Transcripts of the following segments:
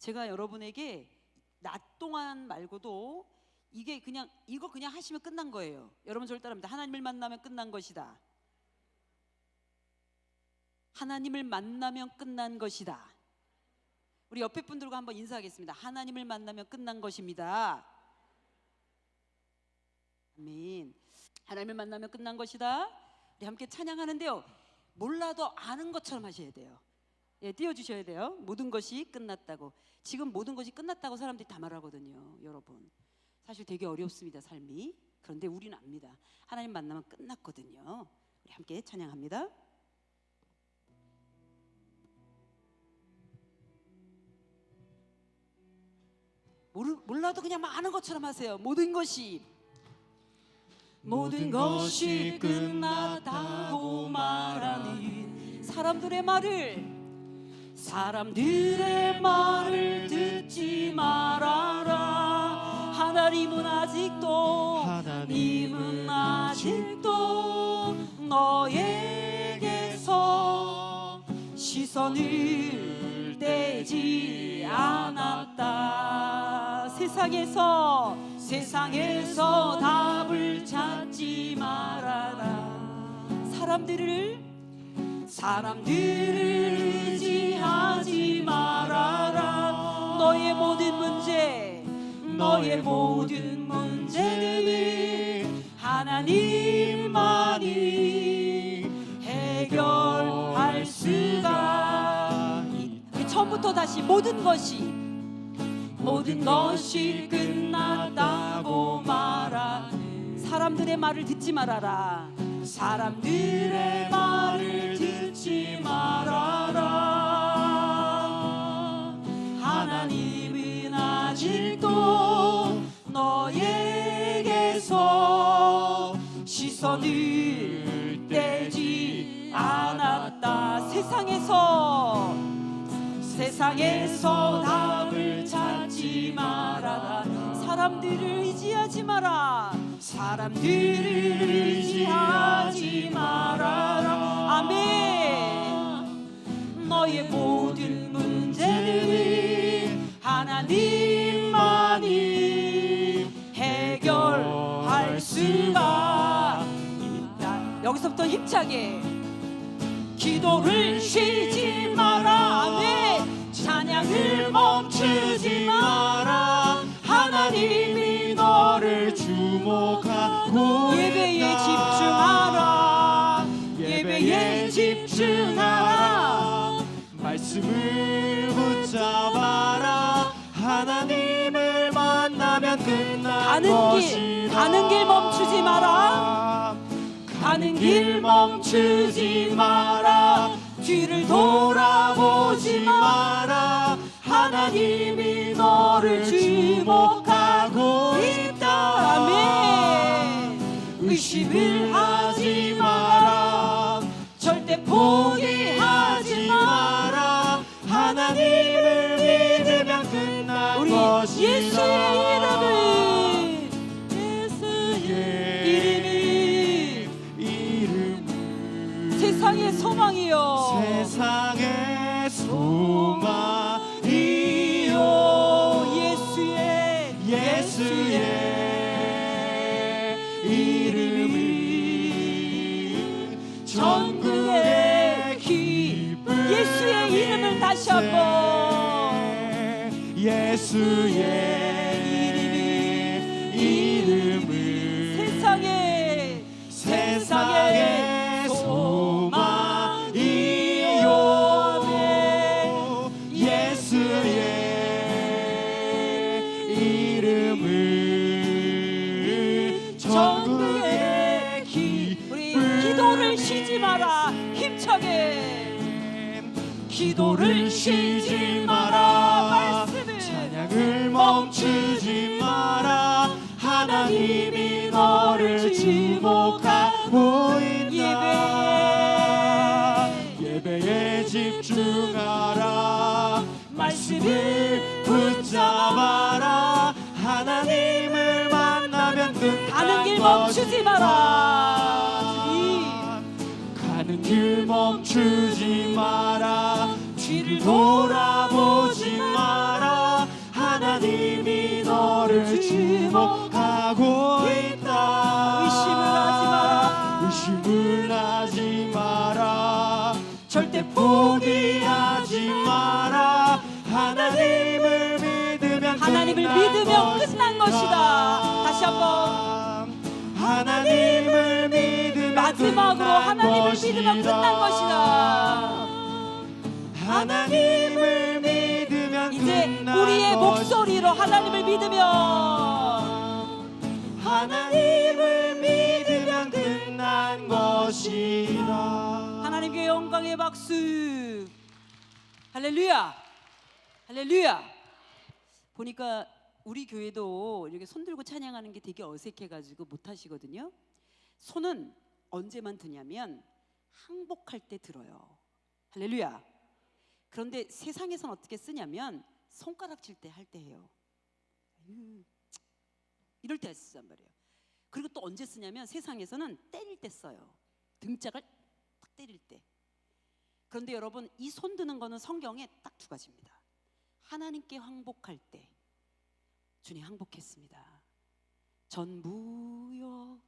제가 여러분에게 낮 동안 말고도 이게 그냥 이거 그냥 하시면 끝난 거예요. 여러분 저를 따라합니다. 하나님을 만나면 끝난 것이다. 하나님을 만나면 끝난 것이다. 우리 옆에 분들과 한번 인사하겠습니다. 하나님을 만나면 끝난 것입니다. 아멘. 하나님을 만나면 끝난 것이다. 우리 함께 찬양하는데요, 몰라도 아는 것처럼 하셔야 돼요. 예, 띄워주셔야 돼요. 모든 것이 끝났다고. 지금 모든 것이 끝났다고 사람들이 다 말하거든요. 여러분 사실 되게 어렵습니다, 삶이. 그런데 우리는 압니다. 하나님 만나면 끝났거든요. 우리 함께 찬양합니다. 몰라도 그냥 막 아는 것처럼 하세요. 모든 것이 끝났다고 말하는 사람들의 말을 듣지 말아라. 하나님은 아직도 너에게서 시선을 떼지 않았다. 세상에서 답을 찾지 말아라. 사람들을 의지하지 말아라. 너의 모든 문제는 하나님만이 해결할 수가 있다. 우리 처음부터 다시 모든 것이 끝났다고 말하. 사람들의 말을 듣지 말아라. 사람들의 말을 듣지 말아라. 하나님은 아직도 너에게서 시선을 떼지 않았다. 세상에서 답을 찾지 말아라. 사람들을 의지하지 말아라. 아멘. 너의 모든 문제는 하나님만이 해결할 수가 있다. 여기서부터 힘차게 기도를 쉬지 마라. 아멘. 찬양을 멈추지 마라. 하나님이 너를 주목하고 예배에 집중하라. 말씀을 붙잡아라. 하나님을 만나면 끝난 것이다. 가는 길 멈추지 마라. 뒤를 돌아보지 마라. 하나님이 너를 주목하고 있다. 아멘. 의심을 하지 마라. 절대 포기하지 마라. 하나님을 믿으면 끝난 것이다. 예수의 이름은 세상의 소망이요. 예수의 이름은 전국의 기쁨. 예수의 이름을 다시 한번. 예수의 이름은 세상의 소망이요. 예수의 이름은 전국의 기쁨. 우리 기도를 쉬지 마라. 힘차게 기도를 쉬지 마라. 찬양을 멈추지 마라. 하나님이 너를 주목하고 있다. 예배에 집중하라. 말씀을 붙잡아라. 하나님을 만나면 가는 길 멈추지 마라. 가는 길 멈추지 마라. 뒤를 돌아보지 마라. 나를 주목하고 있다. 의심을 하지 마라. 절대 포기하지 마라. 하나님을 믿으면 끝난 것이다. 다시 한번 하나님을 믿으면 마지막으로 하나님을 믿으면 끝난 것이다. 하나님을 믿으면 이제 끝난 우리의 것이다. 목소리로 하나님을 믿으면 하나님을 믿으면 끝난 것이다. 하나님께 영광의 박수. 할렐루야. 할렐루야. 보니까 우리 교회도 이렇게 손 들고 찬양하는 게 되게 어색해가지고 못 하시거든요. 손은 언제만 드냐면 항복할 때 들어요. 할렐루야. 그런데 세상에선 어떻게 쓰냐면 손가락질 때 할 때 해요. 이럴 때 쓰단 말이에요. 그리고 또 언제 쓰냐면 세상에서는 때릴 때 써요. 등짝을 딱 때릴 때. 그런데 여러분, 이 손 드는 거는 성경에 딱 두 가지입니다. 하나님께 항복할 때, 주님 항복했습니다. 전부여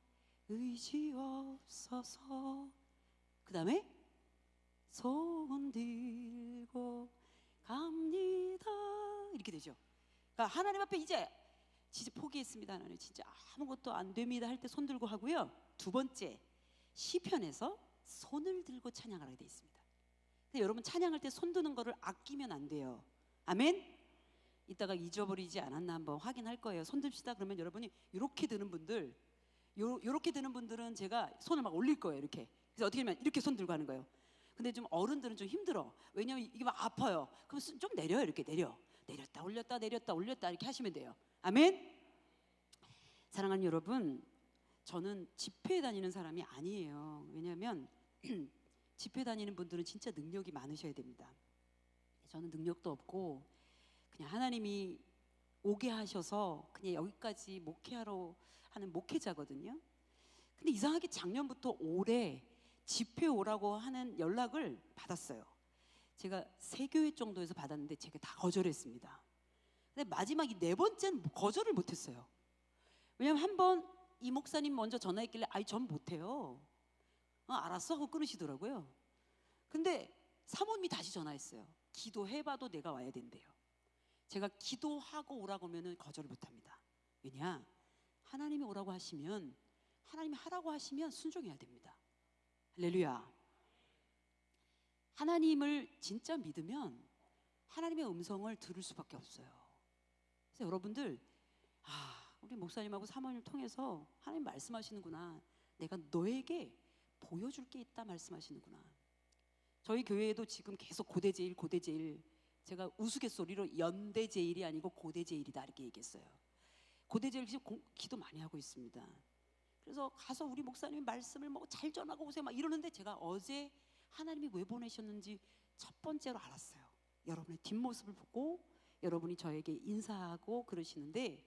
의지 없어서, 그 다음에 손 들고 갑니다, 이렇게 되죠. 그러니까 하나님 앞에 이제 진짜 포기했습니다. 하나님 진짜 아무것도 안 됩니다 할 때 손 들고 하고요. 두 번째, 시편에서 손을 들고 찬양하게 돼 있습니다. 근데 여러분, 찬양할 때 손 드는 거를 아끼면 안 돼요. 아멘. 이따가 잊어버리지 않았나 한번 확인할 거예요. 손 듭시다. 그러면 여러분이 이렇게 드는 분들, 요렇게 드는 분들은 제가 손을 막 올릴 거예요. 이렇게. 그래서 어떻게 하면 이렇게 손 들고 하는 거예요. 근데 좀 어른들은 좀 힘들어. 왜냐면 이게 막 아파요. 그럼 좀 내려요. 이렇게 내렸다 올렸다 내렸다 올렸다 이렇게 하시면 돼요. 아멘. 사랑하는 여러분, 저는 집회에 다니는 사람이 아니에요. 왜냐하면 집회 다니는 분들은 진짜 능력이 많으셔야 됩니다. 저는 능력도 없고 그냥 하나님이 오게 하셔서 그냥 여기까지 목회하러 하는 목회자거든요. 근데 이상하게 작년부터 올해 집회 오라고 하는 연락을 받았어요. 제가 3교회 정도에서 받았는데 제가 다 거절했습니다. 근데 마지막 이 4번째는 거절을 못했어요. 왜냐면 한번 이 목사님 먼저 전화했길래 아이 전 못해요. 알았어 하고 끊으시더라고요. 근데 사모님이 다시 전화했어요. 기도해봐도 내가 와야 된대요. 제가 기도하고 오라고 하면 거절을 못합니다. 왜냐? 하나님이 오라고 하시면, 하나님이 하라고 하시면 순종해야 됩니다. 할렐루야. 하나님을 진짜 믿으면 하나님의 음성을 들을 수밖에 없어요. 그래서 여러분들, 우리 목사님하고 사모님을 통해서 하나님 말씀하시는구나. 내가 너에게 보여줄 게 있다 말씀하시는구나. 저희 교회에도 지금 계속 고대제일, 제가 우스갯소리로 연대제일이 아니고 고대제일이다 이렇게 얘기했어요. 고대제일 지금 기도 많이 하고 있습니다. 그래서 가서 우리 목사님이 말씀을 뭐 잘 전하고 오세요 막 이러는데, 제가 어제 하나님이 왜 보내셨는지 첫 번째로 알았어요. 여러분의 뒷모습을 보고 여러분이 저에게 인사하고 그러시는데,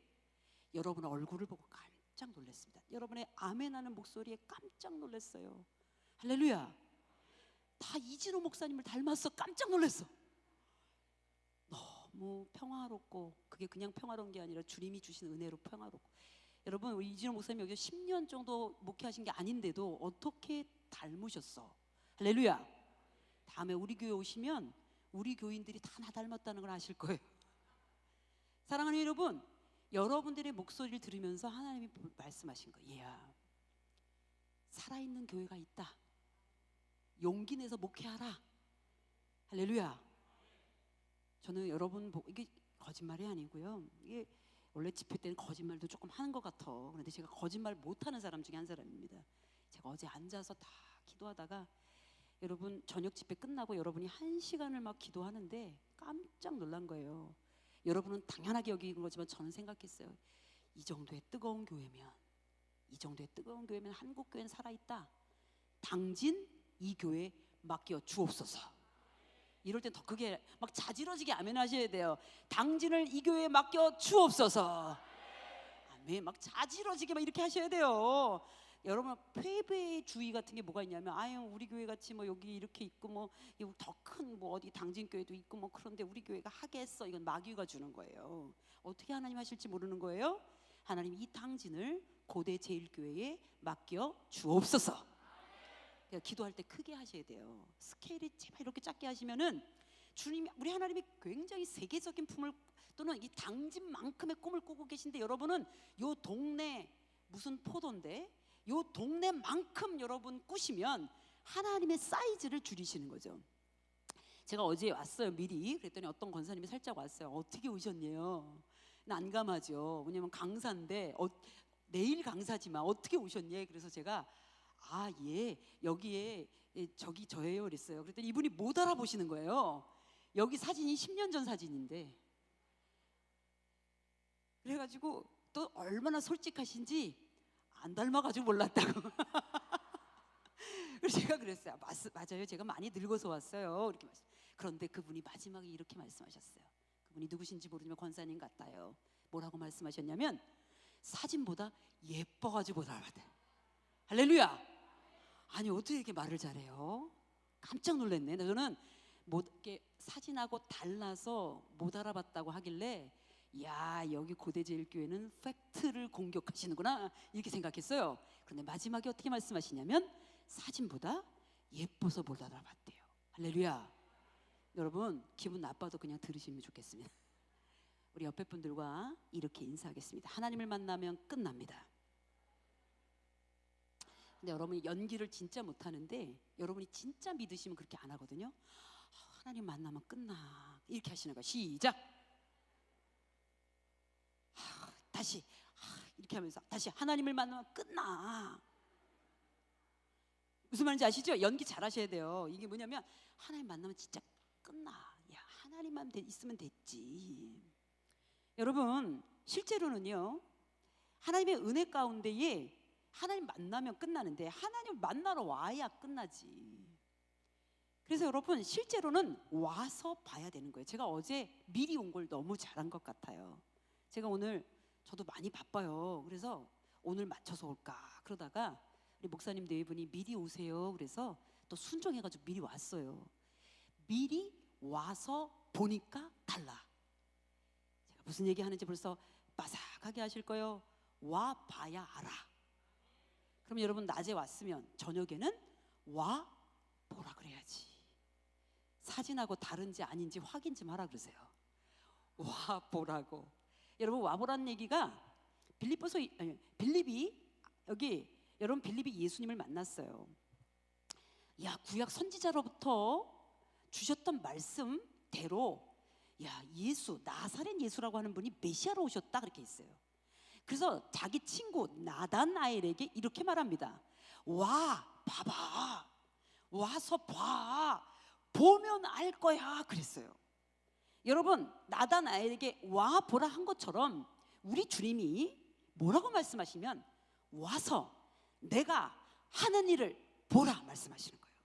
여러분 얼굴을 보고 깜짝 놀랐습니다. 여러분의 아멘하는 목소리에 깜짝 놀랐어요. 할렐루야. 다 이진호 목사님을 닮았어. 깜짝 놀랐어. 너무 평화롭고, 그게 그냥 평화로운 게 아니라 주님이 주신 은혜로 평화롭고. 여러분, 우리 이진호 목사님 여기 10년 정도 목회하신 게 아닌데도 어떻게 닮으셨어? 할렐루야. 다음에 우리 교회 오시면 우리 교인들이 다 나 닮았다는 걸 아실 거예요. 사랑하는 여러분, 여러분들의 목소리를 들으면서 하나님이 말씀하신 거예요. 얘야, 살아있는 교회가 있다. 용기 내서 목회하라. 할렐루야. 저는 여러분 이게 거짓말이 아니고요. 이게 원래 집회 때는 거짓말도 조금 하는 것 같아. 그런데 제가 거짓말 못하는 사람 중에 한 사람입니다. 제가 어제 앉아서 다 기도하다가, 여러분 저녁 집회 끝나고 여러분이 1시간을 막 기도하는데 깜짝 놀란 거예요. 여러분은 당연하게 여기는 거지만 저는 생각했어요. 이 정도의 뜨거운 교회면 한국 교회는 살아있다. 당진 이 교회 맡겨 주옵소서. 이럴 땐 더 크게 막 자지러지게 아멘 하셔야 돼요. 당진을 이 교회에 맡겨 주옵소서. 아멘. 막 자지러지게 막 이렇게 하셔야 돼요. 여러분 패배주의 같은 게 뭐가 있냐면 아유 우리 교회 같이 뭐 여기 이렇게 있고 뭐 더 큰 뭐 어디 당진교회도 있고 뭐 그런데 우리 교회가 하겠어. 이건 마귀가 주는 거예요. 어떻게 하나님 하실지 모르는 거예요. 하나님 이 당진을 고대 제일교회에 맡겨 주옵소서. 그러니까 기도할 때 크게 하셔야 돼요. 스케일이 제발 이렇게 작게 하시면은 주님이 우리 하나님이 굉장히 세계적인 품을 또는 이 당진만큼의 꿈을 꾸고 계신데 여러분은 요 동네 무슨 포도인데 요 동네만큼 여러분 꾸시면 하나님의 사이즈를 줄이시는 거죠. 제가 어제 왔어요 미리. 그랬더니 어떤 권사님이 살짝 왔어요. 어떻게 오셨냐요? 난감하죠. 왜냐면 강사인데 내일 강사지만 어떻게 오셨냐. 그래서 제가 예 여기에 저기 저예요 그랬어요. 그랬더니 이분이 못 알아보시는 거예요. 여기 사진이 10년 전 사진인데. 그래가지고 또 얼마나 솔직하신지 안 닮아가지고 몰랐다고. 그래서 제가 그랬어요. 맞아요. 제가 많이 늙어서 왔어요. 이렇게 말씀. 그런데 그분이 마지막에 이렇게 말씀하셨어요. 그분이 누구신지 모르지만 권사님 같아요. 뭐라고 말씀하셨냐면 사진보다 예뻐가지고 못 알아봤대. 할렐루야. 아니 어떻게 이렇게 말을 잘해요? 깜짝 놀랐네. 저는 이렇게 사진하고 달라서 못 알아봤다고 하길래 야 여기 고대제일교회는 팩트를 공격하시는구나 이렇게 생각했어요. 그런데 마지막에 어떻게 말씀하시냐면 사진보다 예뻐서 못 알아봤대요. 할렐루야. 여러분 기분 나빠도 그냥 들으시면 좋겠습니다. 우리 옆에 분들과 이렇게 인사하겠습니다. 하나님을 만나면 끝납니다. 근데 여러분이 연기를 진짜 못하는데 여러분이 진짜 믿으시면 그렇게 안 하거든요. 하나님 만나면 끝나 이렇게 하시는 거예요. 시작. 다시 이렇게 하면서 다시 하나님을 만나면 끝나. 무슨 말인지 아시죠? 연기 잘 하셔야 돼요. 이게 뭐냐면 하나님 만나면 진짜 끝나. 야 하나님만 있으면 됐지. 여러분 실제로는요 하나님의 은혜 가운데에 하나님 만나면 끝나는데 하나님 만나러 와야 끝나지. 그래서 여러분 실제로는 와서 봐야 되는 거예요. 제가 어제 미리 온 걸 너무 잘한 것 같아요. 제가 오늘 저도 많이 바빠요. 그래서 오늘 맞춰서 올까 그러다가 우리 목사님 네 분이 미리 오세요. 그래서 또 순종해가지고 미리 왔어요. 미리 와서 보니까 달라. 제가 무슨 얘기 하는지 벌써 빠삭하게 하실 거예요. 와 봐야 알아. 그럼 여러분 낮에 왔으면 저녁에는 와 보라 그래야지. 사진하고 다른지 아닌지 확인 좀 하라 그러세요. 와 보라고. 여러분 와 보라는 얘기가 빌립이 여기 여러분 빌립이 예수님을 만났어요. 야 구약 선지자로부터 주셨던 말씀대로 야 예수 나사렛 예수라고 하는 분이 메시아로 오셨다 그렇게 있어요. 그래서 자기 친구 나다나엘에게 이렇게 말합니다. 와 봐봐 와서 봐 보면 알 거야 그랬어요. 여러분 나다나엘에게 와 보라 한 것처럼 우리 주님이 뭐라고 말씀하시면 와서 내가 하는 일을 보라 말씀하시는 거예요.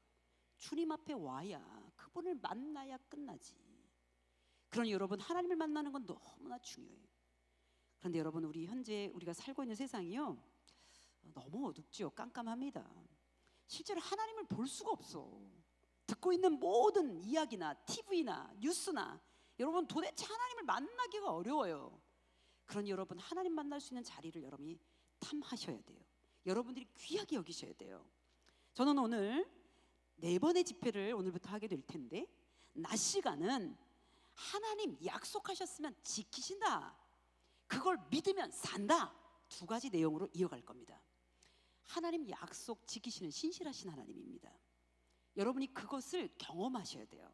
주님 앞에 와야 그분을 만나야 끝나지. 그러니 여러분 하나님을 만나는 건 너무나 중요해요. 그런데 여러분 우리 현재 우리가 살고 있는 세상이요 너무 어둡죠. 깜깜합니다. 실제로 하나님을 볼 수가 없어. 듣고 있는 모든 이야기나 TV나 뉴스나 여러분 도대체 하나님을 만나기가 어려워요. 그러니 여러분 하나님 만날 수 있는 자리를 여러분이 탐하셔야 돼요. 여러분들이 귀하게 여기셔야 돼요. 저는 오늘 4번의 집회를 오늘부터 하게 될 텐데 낮 시간은 하나님 약속하셨으면 지키신다. 그걸 믿으면 산다. 2가지 내용으로 이어갈 겁니다. 하나님 약속 지키시는 신실하신 하나님입니다. 여러분이 그것을 경험하셔야 돼요.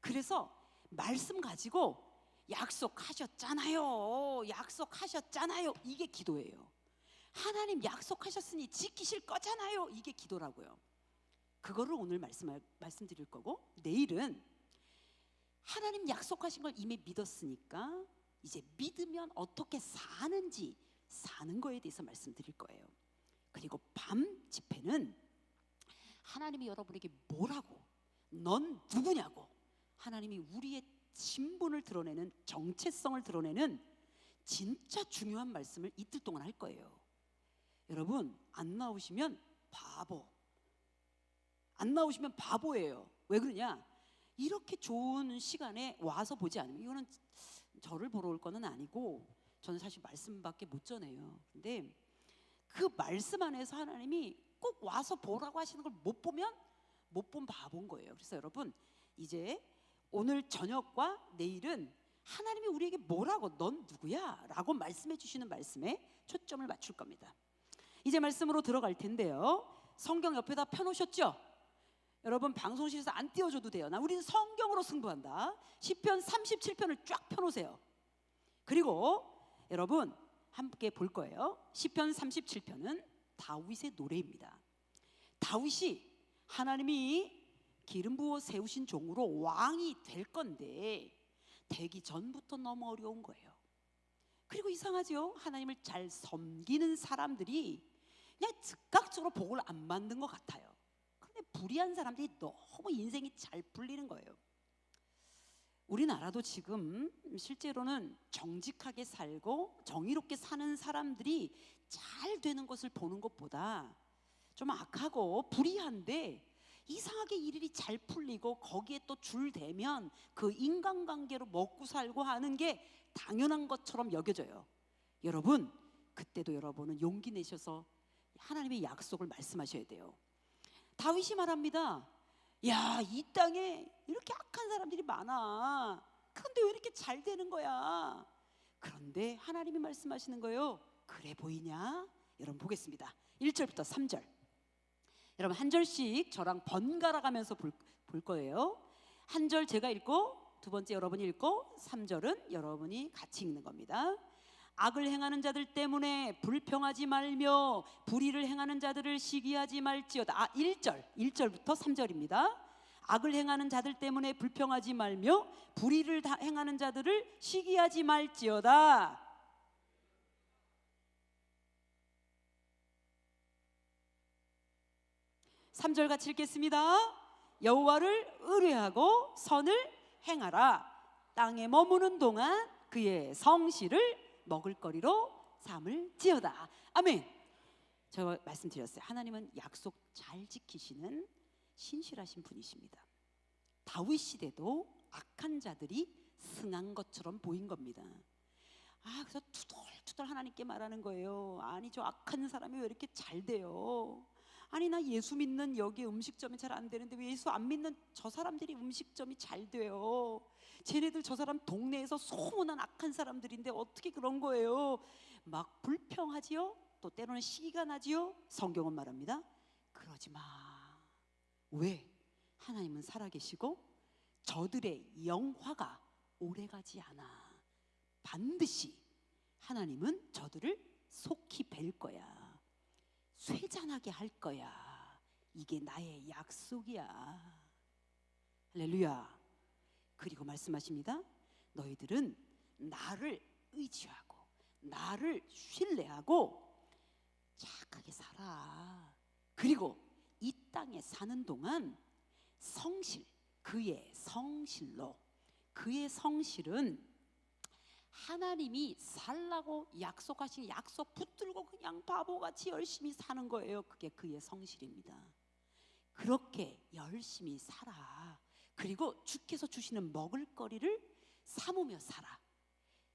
그래서 말씀 가지고 약속하셨잖아요. 약속하셨잖아요. 이게 기도예요. 하나님 약속하셨으니 지키실 거잖아요. 이게 기도라고요. 그거를 오늘 말씀드릴 거고 내일은 하나님 약속하신 걸 이미 믿었으니까 이제 믿으면 어떻게 사는지 사는 거에 대해서 말씀드릴 거예요. 그리고 밤 집회는 하나님이 여러분에게 뭐라고 넌 누구냐고 하나님이 우리의 신분을 드러내는 정체성을 드러내는 진짜 중요한 말씀을 이틀 동안 할 거예요. 여러분 안 나오시면 바보. 안 나오시면 바보예요. 왜 그러냐? 이렇게 좋은 시간에 와서 보지 않으면, 이거는 저를 보러 올 거는 아니고 저는 사실 말씀밖에 못 전해요. 근데 그 말씀 안에서 하나님이 꼭 와서 보라고 하시는 걸 못 보면 못 본 바보인 거예요. 그래서 여러분 이제 오늘 저녁과 내일은 하나님이 우리에게 뭐라고, 넌 누구야? 라고 말씀해 주시는 말씀에 초점을 맞출 겁니다. 이제 말씀으로 들어갈 텐데요. 성경 옆에다 펴놓으셨죠? 여러분 방송실에서 안 띄워줘도 돼요. 우리는 성경으로 승부한다. 시편 37편을 쫙 펴놓으세요. 그리고 여러분 함께 볼 거예요. 시편 37편은 다윗의 노래입니다. 다윗이 하나님이 기름 부어 세우신 종으로 왕이 될 건데 되기 전부터 너무 어려운 거예요. 그리고 이상하죠? 하나님을 잘 섬기는 사람들이 그냥 즉각적으로 복을 안 받는 것 같아요. 그런데 불의한 사람들이 너무 인생이 잘 풀리는 거예요. 우리나라도 지금 실제로는 정직하게 살고 정의롭게 사는 사람들이 잘 되는 것을 보는 것보다 좀 악하고 불의한데 이상하게 일이 잘 풀리고 거기에 또 줄 대면 그 인간관계로 먹고 살고 하는 게 당연한 것처럼 여겨져요. 여러분 그때도 여러분은 용기 내셔서 하나님의 약속을 말씀하셔야 돼요. 다윗이 말합니다. 야, 이 땅에 이렇게 악한 사람들이 많아. 근데 왜 이렇게 잘 되는 거야? 그런데 하나님이 말씀하시는 거예요. 그래 보이냐? 여러분 보겠습니다. 1절부터 3절. 여러분 한 절씩 저랑 번갈아 가면서 볼 거예요. 한 절 제가 읽고 두 번째 여러분이 읽고 3절은 여러분이 같이 읽는 겁니다. 악을 행하는 자들 때문에 불평하지 말며 불의를 행하는 자들을 시기하지 말지어다. 1절부터 3절입니다. 악을 행하는 자들 때문에 불평하지 말며 불의를 행하는 자들을 시기하지 말지어다. 삼 절 같이 읽겠습니다. 여호와를 의뢰하고 선을 행하라. 땅에 머무는 동안 그의 성실을 먹을거리로 삼을지어다. 아멘. 제가 말씀드렸어요. 하나님은 약속 잘 지키시는 신실하신 분이십니다. 다윗 시대도 악한 자들이 승한 것처럼 보인 겁니다. 그래서 투덜투덜 하나님께 말하는 거예요. 아니 저 악한 사람이 왜 이렇게 잘 돼요? 아니 나 예수 믿는 여기 음식점이 잘 안 되는데 왜 예수 안 믿는 저 사람들이 음식점이 잘 돼요? 쟤네들 저 사람 동네에서 소문난 악한 사람들인데 어떻게 그런 거예요? 막 불평하지요. 또 때로는 시기가 나지요. 성경은 말합니다. 그러지 마. 왜? 하나님은 살아계시고 저들의 영화가 오래가지 않아. 반드시 하나님은 저들을 속히 뵐 거야. 쇠잔하게 할 거야. 이게 나의 약속이야. 할렐루야. 그리고 말씀하십니다. 너희들은 나를 의지하고 나를 신뢰하고 착하게 살아. 그리고 이 땅에 사는 동안 성실, 그의 성실로, 그의 성실은 하나님이 살라고 약속하신 약속 붙들고 그냥 바보같이 열심히 사는 거예요. 그게 그의 성실입니다. 그렇게 열심히 살아. 그리고 주께서 주시는 먹을거리를 삼으며 살아.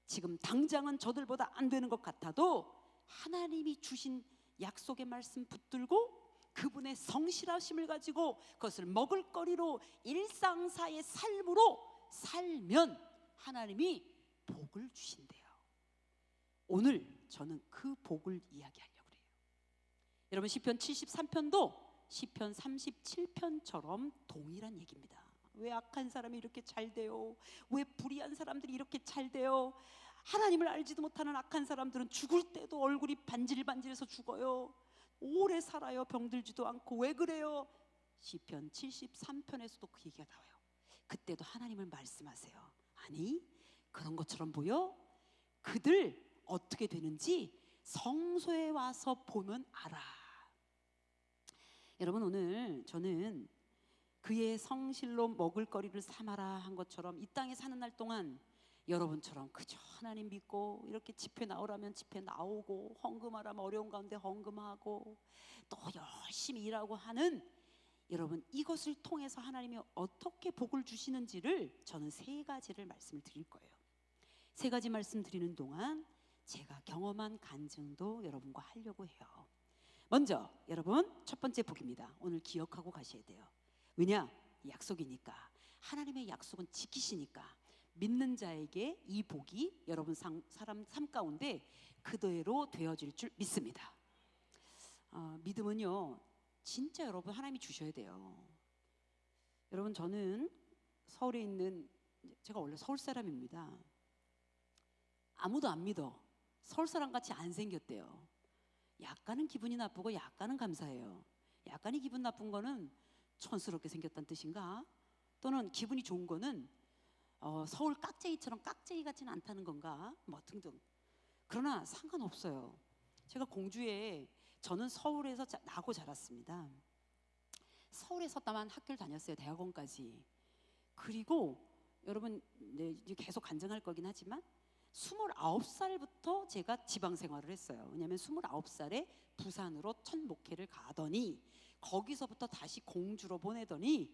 지금 당장은 저들보다 안 되는 것 같아도 하나님이 주신 약속의 말씀 붙들고 그분의 성실하심을 가지고 그것을 먹을거리로 일상사의 삶으로 살면 하나님이 복을 주신대요. 오늘 저는 그 복을 이야기하려고 해요. 여러분 시편 73편도 시편 37편처럼 동일한 얘기입니다. 왜 악한 사람이 이렇게 잘 돼요? 왜 불의한 사람들이 이렇게 잘 돼요? 하나님을 알지도 못하는 악한 사람들은 죽을 때도 얼굴이 반질반질해서 죽어요. 오래 살아요. 병들지도 않고. 왜 그래요? 시편 73편에서도 그 얘기가 나와요. 그때도 하나님을 말씀하세요. 아니 그런 것처럼 보여? 그들 어떻게 되는지 성소에 와서 보면 알아. 여러분 오늘 저는 그의 성실로 먹을거리를 삼아라 한 것처럼 이 땅에 사는 날 동안 여러분처럼 그저 하나님 믿고 이렇게 집회 나오라면 집회 나오고 헌금하라면 어려운 가운데 헌금하고 또 열심히 일하고 하는 여러분, 이것을 통해서 하나님이 어떻게 복을 주시는지를 저는 세 가지를 말씀을 드릴 거예요. 세 가지 말씀 드리는 동안 제가 경험한 간증도 여러분과 하려고 해요. 먼저 여러분, 첫 번째 복입니다. 오늘 기억하고 가셔야 돼요. 왜냐? 약속이니까. 하나님의 약속은 지키시니까 믿는 자에게 이 복이 여러분 사람 삶 가운데 그대로 되어질 줄 믿습니다. 믿음은요, 진짜 여러분 하나님이 주셔야 돼요. 여러분, 저는 서울에 있는, 제가 원래 서울 사람입니다. 아무도 안 믿어. 서울 사람 같이 안 생겼대요. 약간은 기분이 나쁘고 약간은 감사해요. 약간이 기분 나쁜 거는 촌스럽게 생겼다는 뜻인가? 또는 기분이 좋은 거는 서울 깍쟁이처럼 깍쟁이 같지는 않다는 건가? 뭐 등등. 그러나 상관없어요. 제가 공주에, 저는 서울에서 나고 자랐습니다. 서울에서만 학교를 다녔어요. 대학원까지. 그리고 여러분, 네, 이제 계속 간증할 거긴 하지만 29살부터 제가 지방 생활을 했어요. 왜냐하면 29살에 부산으로 첫 목회를 가더니 거기서부터 다시 공주로 보내더니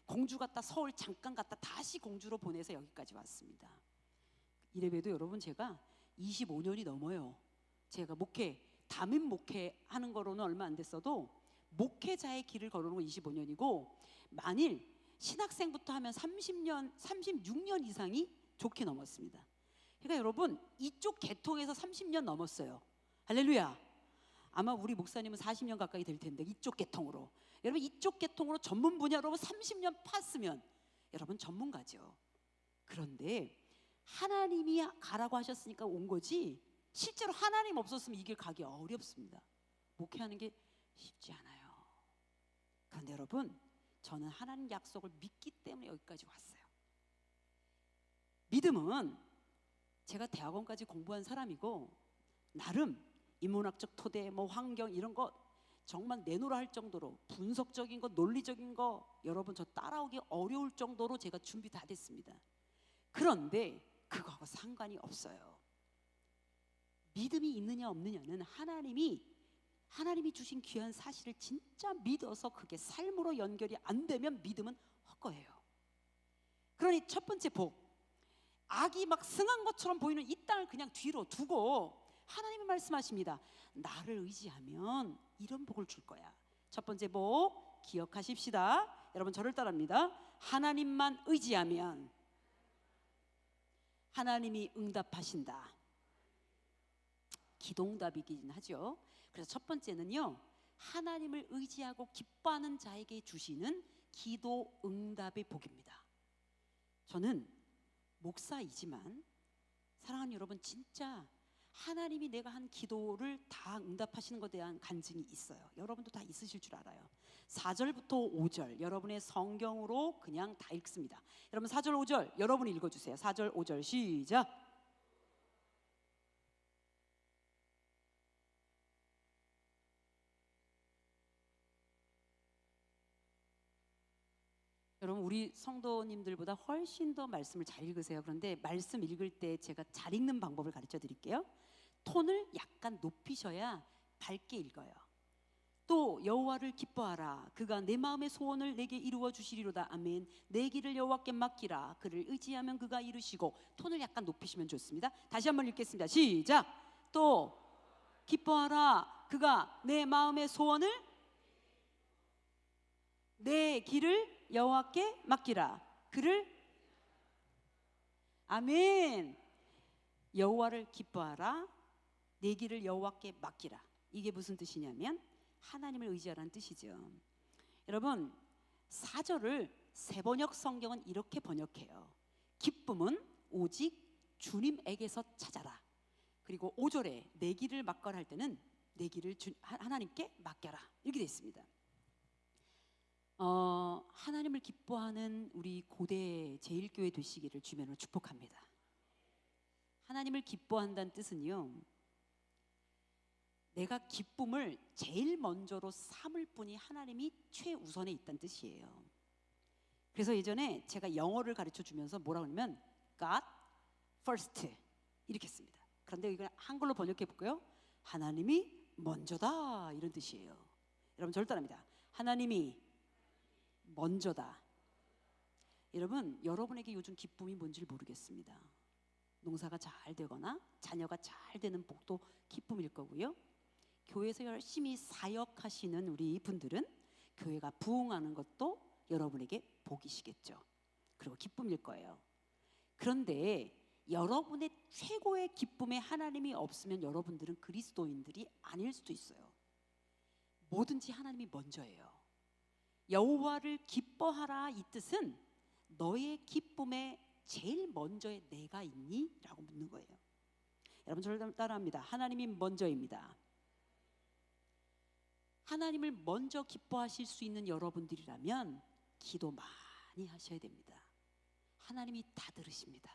공주 갔다 서울 잠깐 갔다 다시 공주로 보내서 여기까지 왔습니다. 이래봬도 여러분, 제가 25년이 넘어요. 제가 담임 목회하는 거로는 얼마 안 됐어도 목회자의 길을 걸어놓은 건 25년이고, 만일 신학생부터 하면 30년, 36년 이상이 좋게 넘었습니다. 그러니까 여러분, 이쪽 계통에서 30년 넘었어요. 할렐루야. 아마 우리 목사님은 40년 가까이 될 텐데, 이쪽 계통으로. 여러분, 이쪽 계통으로 전문 분야로 30년 팠으면 여러분 전문가죠. 그런데 하나님이 가라고 하셨으니까 온 거지, 실제로 하나님 없었으면 이 길 가기 어렵습니다. 목회하는 게 쉽지 않아요. 그런데 여러분, 저는 하나님 약속을 믿기 때문에 여기까지 왔어요. 믿음은, 제가 대학원까지 공부한 사람이고 나름 인문학적 토대, 뭐 환경 이런 거 정말 내놓으라 할 정도로 분석적인 거, 논리적인 거 여러분 저 따라오기 어려울 정도로 제가 준비 다 됐습니다. 그런데 그거하고 상관이 없어요. 믿음이 있느냐 없느냐는 하나님이 주신 귀한 사실을 진짜 믿어서 그게 삶으로 연결이 안 되면 믿음은 헛거예요. 그러니 첫 번째 복, 악이 막 승한 것처럼 보이는 이 땅을 그냥 뒤로 두고 하나님이 말씀하십니다. 나를 의지하면 이런 복을 줄 거야. 첫 번째 복 기억하십시다. 여러분, 저를 따라합니다. 하나님만 의지하면 하나님이 응답하신다. 기도응답이긴 하죠. 그래서 첫 번째는요, 하나님을 의지하고 기뻐하는 자에게 주시는 기도응답의 복입니다. 저는 목사이지만 사랑하는 여러분, 진짜 하나님이 내가 한 기도를 다 응답하시는 것에 대한 간증이 있어요. 여러분도 다 있으실 줄 알아요. 4절부터 5절 여러분의 성경으로 그냥 다 읽습니다. 여러분, 4절 5절 여러분이 읽어주세요. 4절 5절 시작. 여러분, 우리 성도님들보다 훨씬 더 말씀을 잘 읽으세요. 그런데 말씀 읽을 때 제가 잘 읽는 방법을 가르쳐 드릴게요. 톤을 약간 높이셔야 밝게 읽어요. 또 여호와를 기뻐하라. 그가 내 마음의 소원을 내게 이루어 주시리로다. 아멘. 내 길을 여호와께 맡기라. 그를 의지하면 그가 이루시고. 톤을 약간 높이시면 좋습니다. 다시 한번 읽겠습니다. 시작. 또 기뻐하라. 그가 내 마음의 소원을, 내 길을 여호와께 맡기라. 그를, 아멘. 여호와를 기뻐하라. 내 길을 여호와께 맡기라. 이게 무슨 뜻이냐면 하나님을 의지하라는 뜻이죠. 여러분, 4절을 세번역 성경은 이렇게 번역해요. 기쁨은 오직 주님에게서 찾아라. 그리고 5절에 내 길을 맡거라 할 때는 내 길을 하나님께 맡겨라. 이렇게 되어 있습니다. 하나님을 기뻐하는 우리 고대 제일교회 되시기를 주면으로 축복합니다. 하나님을 기뻐한다는 뜻은요, 내가 기쁨을 제일 먼저로 삼을 분이 하나님이 최우선에 있다는 뜻이에요. 그래서 예전에 제가 영어를 가르쳐 주면서 뭐라고 하냐면 God first 이렇게 씁니다. 그런데 이걸 한글로 번역해 볼까요? 하나님이 먼저다 이런 뜻이에요. 여러분 절단합니다. 하나님이 먼저다. 여러분, 여러분에게 요즘 기쁨이 뭔지를 모르겠습니다. 농사가 잘 되거나 자녀가 잘 되는 복도 기쁨일 거고요. 교회에서 열심히 사역하시는 우리 분들은 교회가 부흥하는 것도 여러분에게 복이시겠죠. 그리고 기쁨일 거예요. 그런데 여러분의 최고의 기쁨에 하나님이 없으면 여러분들은 그리스도인들이 아닐 수도 있어요. 뭐든지 하나님이 먼저예요. 여호와를 기뻐하라 이 뜻은 너의 기쁨에 제일 먼저에 내가 있니? 라고 묻는 거예요. 여러분 저를 따라합니다. 하나님이 먼저입니다. 하나님을 먼저 기뻐하실 수 있는 여러분들이라면 기도 많이 하셔야 됩니다. 하나님이 다 들으십니다.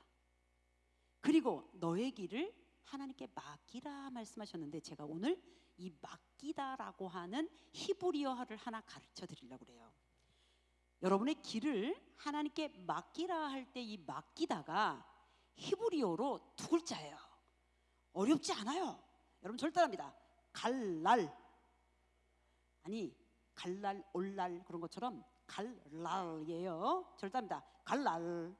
그리고 너의 길을 하나님께 맡기라 말씀하셨는데 제가 오늘 이 맡기다라고 하는 히브리어를 하나 가르쳐 드리려고 그래요. 여러분의 길을 하나님께 맡기라 할 때 이 맡기다가 히브리어로 두 글자예요. 어렵지 않아요. 여러분 절 따라합니다. 갈랄. 아니 갈랄 올랄 그런 것처럼 갈랄이에요. 절 따라합니다. 갈랄.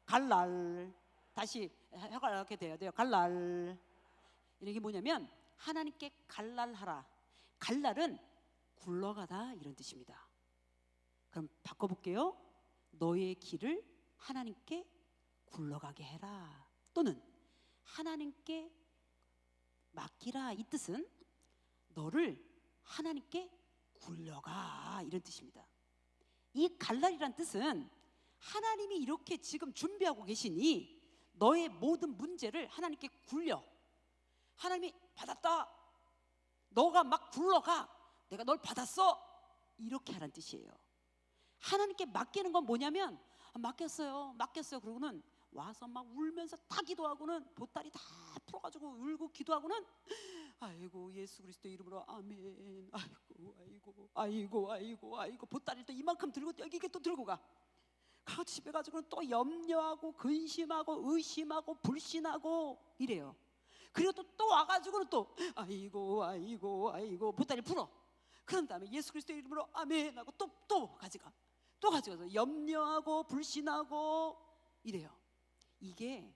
갈랄. 다시 혀가 이렇게 돼야 돼요. 갈랄. 이게 뭐냐면 하나님께 갈랄하라. 갈랄은 굴러가다 이런 뜻입니다. 그럼 바꿔볼게요. 너의 길을 하나님께 굴러가게 해라. 또는 하나님께 맡기라 이 뜻은 너를 하나님께 굴려가 이런 뜻입니다. 이 갈랄이란 뜻은 하나님이 이렇게 지금 준비하고 계시니 너의 모든 문제를 하나님께 굴려. 하나님이 받았다. 너가 막 굴러가. 내가 널 받았어. 이렇게 하라는 뜻이에요. 하나님께 맡기는 건 뭐냐면 맡겼어요. 그러고는 와서 막 울면서 다 기도하고는 보따리 다 풀어가지고 울고 기도하고는 아이고 예수 그리스도 이름으로 아멘. 아이고 보따리를 또 이만큼 들고 여기게 또 들고 가. 가서 집에 가지고는 또 염려하고 근심하고 의심하고 불신하고 이래요. 그리고 또 와가지고는 또 아이고 보따리를 풀어. 그런 다음에 예수 그리스도 이름으로 아멘 하고 또 가져가서 염려하고 불신하고 이래요. 이게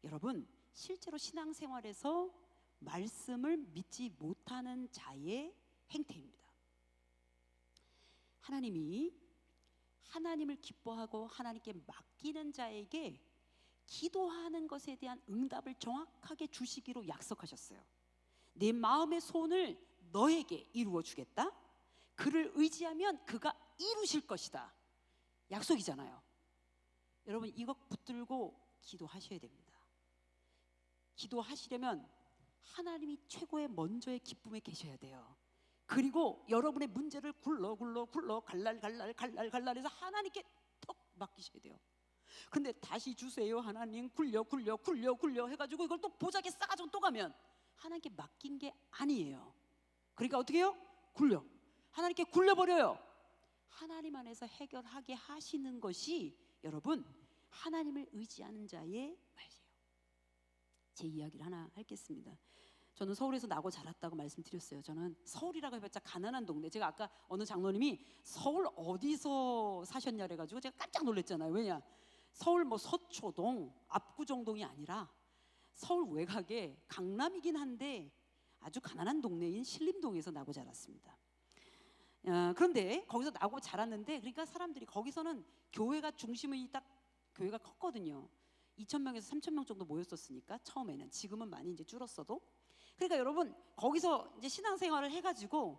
여러분 실제로 신앙생활에서 말씀을 믿지 못하는 자의 행태입니다. 하나님이 하나님을 기뻐하고 하나님께 맡기는 자에게 기도하는 것에 대한 응답을 정확하게 주시기로 약속하셨어요. 내 마음의 소원을 너에게 이루어 주겠다. 그를 의지하면 그가 이루실 것이다. 약속이잖아요. 여러분 이거 붙들고 기도하셔야 됩니다. 기도하시려면 하나님이 최고의 먼저의 기쁨에 계셔야 돼요. 그리고 여러분의 문제를 굴러 갈랄해서 하나님께 턱 맡기셔야 돼요. 근데 다시 주세요 하나님 굴려 해가지고 이걸 또 보자기에 싸가지고 또 가면 하나님께 맡긴 게 아니에요. 그러니까 어떻게 해요? 하나님께 굴려버려요. 하나님 안에서 해결하게 하시는 것이 여러분 하나님을 의지하는 자의 말이에요. 제 이야기를 하나 하겠습니다. 저는 서울에서 나고 자랐다고 말씀드렸어요. 저는 서울이라고 해봤자 가난한 동네. 제가 아까 어느 장로님이 서울 어디서 사셨냐 그래가지고 제가 깜짝 놀랐잖아요. 왜냐? 서울 뭐 서초동, 압구정동이 아니라 서울 외곽에 강남이긴 한데 아주 가난한 동네인 신림동에서 나고 자랐습니다. 그런데 거기서 나고 자랐는데 그러니까 사람들이 거기서는 교회가 중심이 딱 교회가 컸거든요. 2,000명에서 3,000명 정도 모였었으니까 처음에는. 지금은 많이 이제 줄었어도. 그러니까 여러분 거기서 이제 신앙생활을 해가지고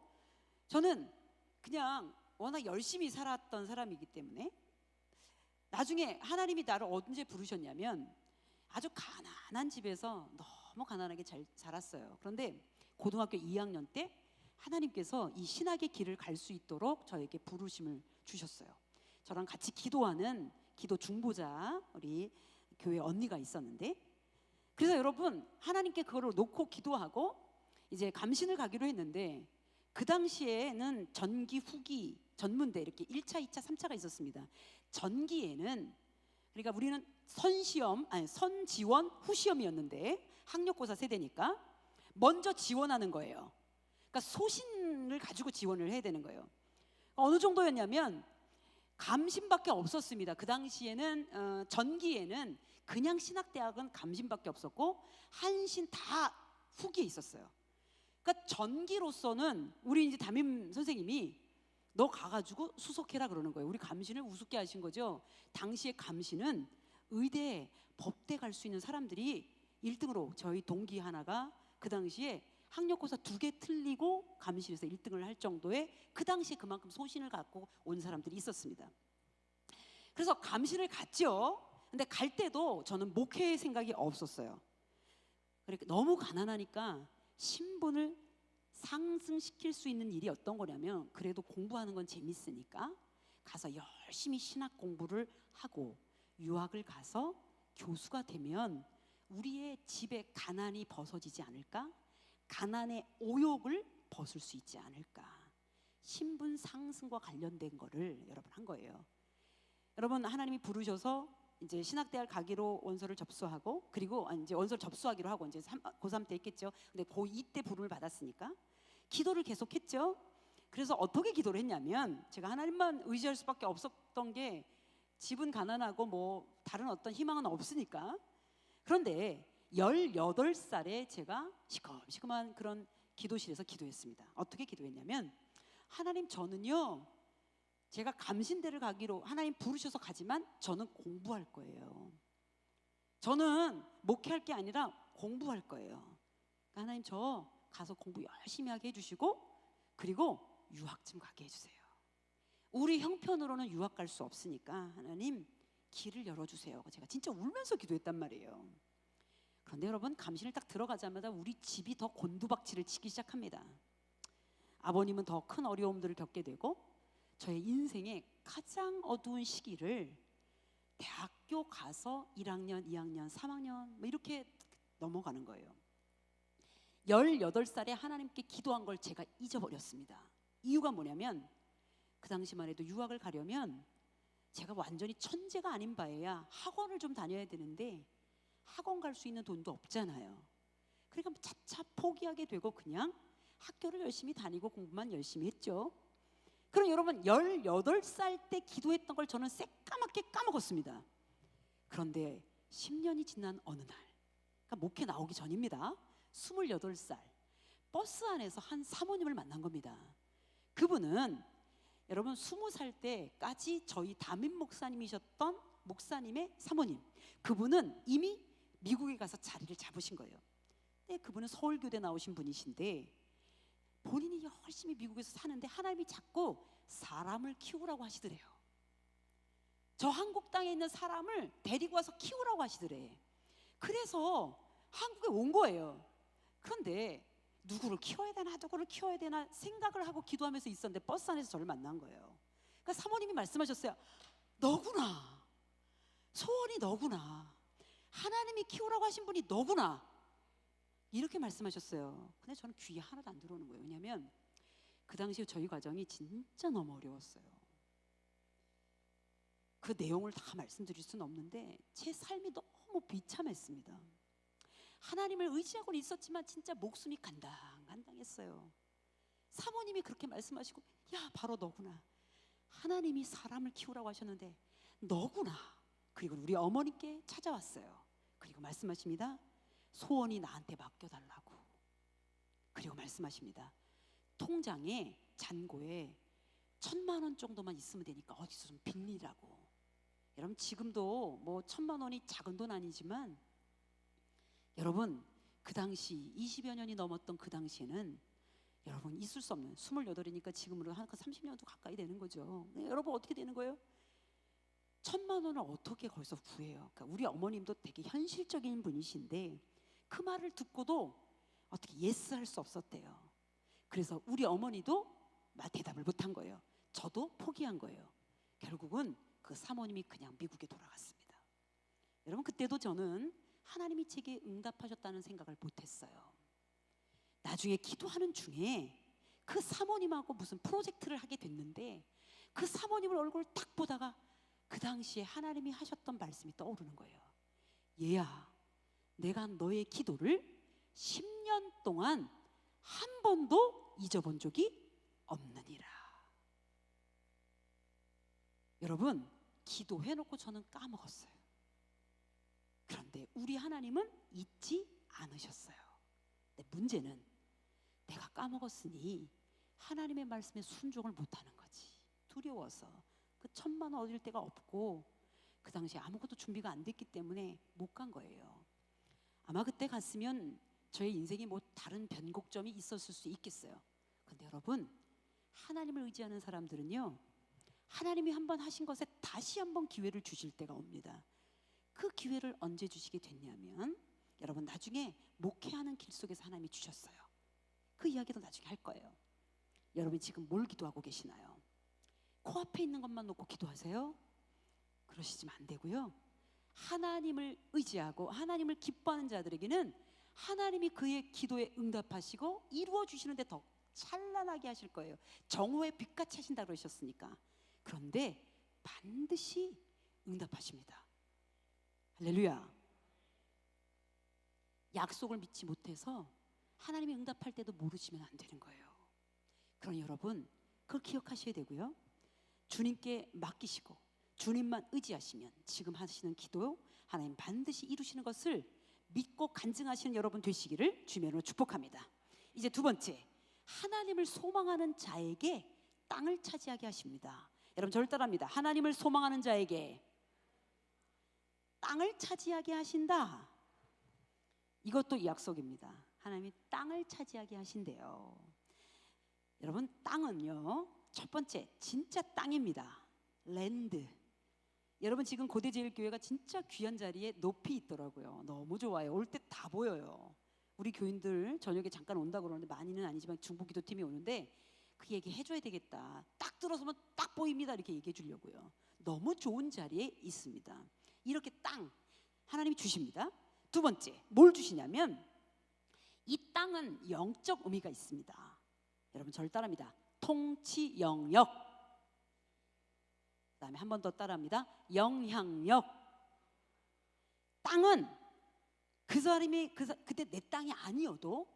저는 그냥 워낙 열심히 살았던 사람이기 때문에 나중에 하나님이 나를 언제 부르셨냐면 아주 가난한 집에서 너무 가난하게 잘 자랐어요. 그런데 고등학교 2학년 때 하나님께서 이 신학의 길을 갈 수 있도록 저에게 부르심을 주셨어요. 저랑 같이 기도하는 기도 중보자 우리 교회 언니가 있었는데 그래서 여러분 하나님께 그거를 놓고 기도하고 이제 감신을 가기로 했는데 그 당시에는 전기 후기 전문대 이렇게 1차, 2차, 3차가 있었습니다. 전기에는 그러니까 우리는 선시험, 아니 선지원 후시험이었는데 학력고사 세대니까 먼저 지원하는 거예요. 그러니까 소신을 가지고 지원을 해야 되는 거예요. 어느 정도였냐면 감신밖에 없었습니다. 그 당시에는 전기에는 그냥 신학대학은 감신밖에 없었고 한신 다 후기에 있었어요. 그러니까 전기로서는 우리 이제 담임 선생님이 너 가가지고 수석해라 그러는 거예요. 우리 감신을 우습게 하신 거죠. 당시에 감신은 의대, 법대 갈 수 있는 사람들이 1등으로 저희 동기 하나가 그 당시에 학력고사 2개 틀리고 감신에서 1등을 할 정도의 그 당시에 그만큼 소신을 갖고 온 사람들이 있었습니다. 그래서 감신을 갔죠. 근데 갈 때도 저는 목회 생각이 없었어요. 그러니까 너무 가난하니까 신분을 상승시킬 수 있는 일이 어떤 거냐면 그래도 공부하는 건 재밌으니까 가서 열심히 신학 공부를 하고 유학을 가서 교수가 되면 우리의 집에 가난이 벗어지지 않을까? 가난의 오욕을 벗을 수 있지 않을까? 신분 상승과 관련된 거를 여러분 한 거예요. 여러분 하나님이 부르셔서 이제 신학대학 가기로 원서를 접수하고 그리고 이제 원서를 접수하기로 하고 이제 고3 때 했겠죠. 근데 고2 때 부름을 받았으니까 기도를 계속했죠. 그래서 어떻게 기도를 했냐면 제가 하나님만 의지할 수밖에 없었던 게 집은 가난하고 뭐 다른 어떤 희망은 없으니까. 그런데 18살에 제가 시커먼 그런 기도실에서 기도했습니다. 어떻게 기도했냐면 하나님 저는요 제가 감신대를 가기로 하나님 부르셔서 가지만 저는 공부할 거예요. 저는 목회할 게 아니라 공부할 거예요. 그러니까 하나님 저 가서 공부 열심히 하게 해주시고 그리고 유학 좀 가게 해주세요. 우리 형편으로는 유학 갈 수 없으니까 하나님 길을 열어주세요. 제가 진짜 울면서 기도했단 말이에요. 그런데 여러분 감신을 딱 들어가자마자 우리 집이 더 곤두박질을 치기 시작합니다. 아버님은 더 큰 어려움들을 겪게 되고 저의 인생의 가장 어두운 시기를 대학교 가서 1학년, 2학년, 3학년 뭐 이렇게 넘어가는 거예요. 18살에 하나님께 기도한 걸 제가 잊어버렸습니다. 이유가 뭐냐면 그 당시만 해도 유학을 가려면 제가 완전히 천재가 아닌 바에야 학원을 좀 다녀야 되는데 학원 갈 수 있는 돈도 없잖아요. 그러니까 차차 포기하게 되고 그냥 학교를 열심히 다니고 공부만 열심히 했죠. 그럼 여러분 18살 때 기도했던 걸 저는 새까맣게 까먹었습니다. 그런데 10년이 지난 어느 날 그러니까 목회 나오기 전입니다. 28살 버스 안에서 한 사모님을 만난 겁니다. 그분은 여러분 20살 때까지 저희 담임 목사님이셨던 목사님의 사모님. 그분은 이미 미국에 가서 자리를 잡으신 거예요. 근데 그분은 서울교대 나오신 분이신데 본인이 열심히 미국에서 사는데 하나님이 자꾸 사람을 키우라고 하시더래요. 저 한국 땅에 있는 사람을 데리고 와서 키우라고 하시더래. 그래서 한국에 온 거예요. 그런데 누구를 키워야 되나 생각을 하고 기도하면서 있었는데 버스 안에서 저를 만난 거예요. 그러니까 사모님이 말씀하셨어요. 너구나. 소원이 너구나. 하나님이 키우라고 하신 분이 너구나. 이렇게 말씀하셨어요. 근데 저는 귀에 하나도 안 들어오는 거예요. 왜냐하면 그 당시에 저희 과정이 진짜 너무 어려웠어요. 그 내용을 다 말씀드릴 수는 없는데 제 삶이 너무 비참했습니다. 하나님을 의지하고는 있었지만 진짜 목숨이 간당간당했어요. 사모님이 그렇게 말씀하시고 야 바로 너구나. 하나님이 사람을 키우라고 하셨는데 너구나. 그리고 우리 어머니께 찾아왔어요. 그리고 말씀하십니다. 소원이 나한테 맡겨달라고. 그리고 말씀하십니다. 통장에 잔고에 1,000만 원 정도만 있으면 되니까 어디서 좀 빌리라고. 여러분 지금도 뭐 1,000만 원이 작은 돈 아니지만 여러분 그 당시 20여 년이 넘었던 그 당시에는 여러분 있을 수 없는 28이니까 지금으로 한 30년도 가까이 되는 거죠. 네, 여러분 어떻게 되는 거예요? 1,000만 원을 어떻게 거기서 구해요? 그러니까 우리 어머님도 되게 현실적인 분이신데 그 말을 듣고도 어떻게 예스 할 수 없었대요. 그래서 우리 어머니도 대답을 못한 거예요. 저도 포기한 거예요. 결국은 그 사모님이 그냥 미국에 돌아갔습니다. 여러분 그때도 저는 하나님이 제게 응답하셨다는 생각을 못했어요. 나중에 기도하는 중에 그 사모님하고 무슨 프로젝트를 하게 됐는데 그 사모님을 얼굴을 딱 보다가 그 당시에 하나님이 하셨던 말씀이 떠오르는 거예요. 얘야, 내가 너의 기도를 10년 동안 한 번도 잊어본 적이 없느니라. 여러분, 기도해놓고 저는 까먹었어요. 그런데 우리 하나님은 잊지 않으셨어요. 근데 문제는 내가 까먹었으니 하나님의 말씀에 순종을 못하는 거지. 두려워서. 그 1,000만 원 얻을 데가 없고 그 당시에 아무것도 준비가 안 됐기 때문에 못 간 거예요. 아마 그때 갔으면 저의 인생에 뭐 다른 변곡점이 있었을 수 있겠어요. 근데 여러분, 하나님을 의지하는 사람들은요, 하나님이 한번 하신 것에 다시 한번 기회를 주실 때가 옵니다. 그 기회를 언제 주시게 됐냐면, 여러분, 나중에 목회하는 길 속에서 하나님이 주셨어요. 그 이야기도 나중에 할 거예요. 여러분 지금 뭘 기도하고 계시나요? 코앞에 있는 것만 놓고 기도하세요? 그러시지만 안 되고요. 하나님을 의지하고 하나님을 기뻐하는 자들에게는 하나님이 그의 기도에 응답하시고 이루어 주시는데 더 찬란하게 하실 거예요. 정오의 빛같이 하신다고 그러셨으니까. 그런데 반드시 응답하십니다. 할렐루야. 약속을 믿지 못해서 하나님이 응답할 때도 모르시면 안 되는 거예요. 그러니 여러분, 그걸 기억하셔야 되고요. 주님께 맡기시고 주님만 의지하시면 지금 하시는 기도 하나님 반드시 이루시는 것을 믿고 간증하시는 여러분 되시기를 주님으로 축복합니다. 이제 두 번째, 하나님을 소망하는 자에게 땅을 차지하게 하십니다. 여러분 저를 따라합니다. 하나님을 소망하는 자에게 땅을 차지하게 하신다. 이것도 약속입니다. 하나님이 땅을 차지하게 하신대요. 여러분, 땅은요, 첫 번째 진짜 땅입니다. 랜드. 여러분 지금 고대제일교회가 진짜 귀한 자리에 높이 있더라고요. 너무 좋아요. 올 때 다 보여요. 우리 교인들 저녁에 잠깐 온다고 그러는데, 많이는 아니지만 중보기도팀이 오는데 그 얘기 해줘야 되겠다. 딱 들어서면 딱 보입니다. 이렇게 얘기해 주려고요. 너무 좋은 자리에 있습니다. 이렇게 땅 하나님이 주십니다. 두 번째, 뭘 주시냐면 이 땅은 영적 의미가 있습니다. 여러분 저를 따라합니다. 통치 영역. 그 다음에 한 번 더 따라합니다. 영향력. 땅은 그 사람이 그때 내 땅이 아니어도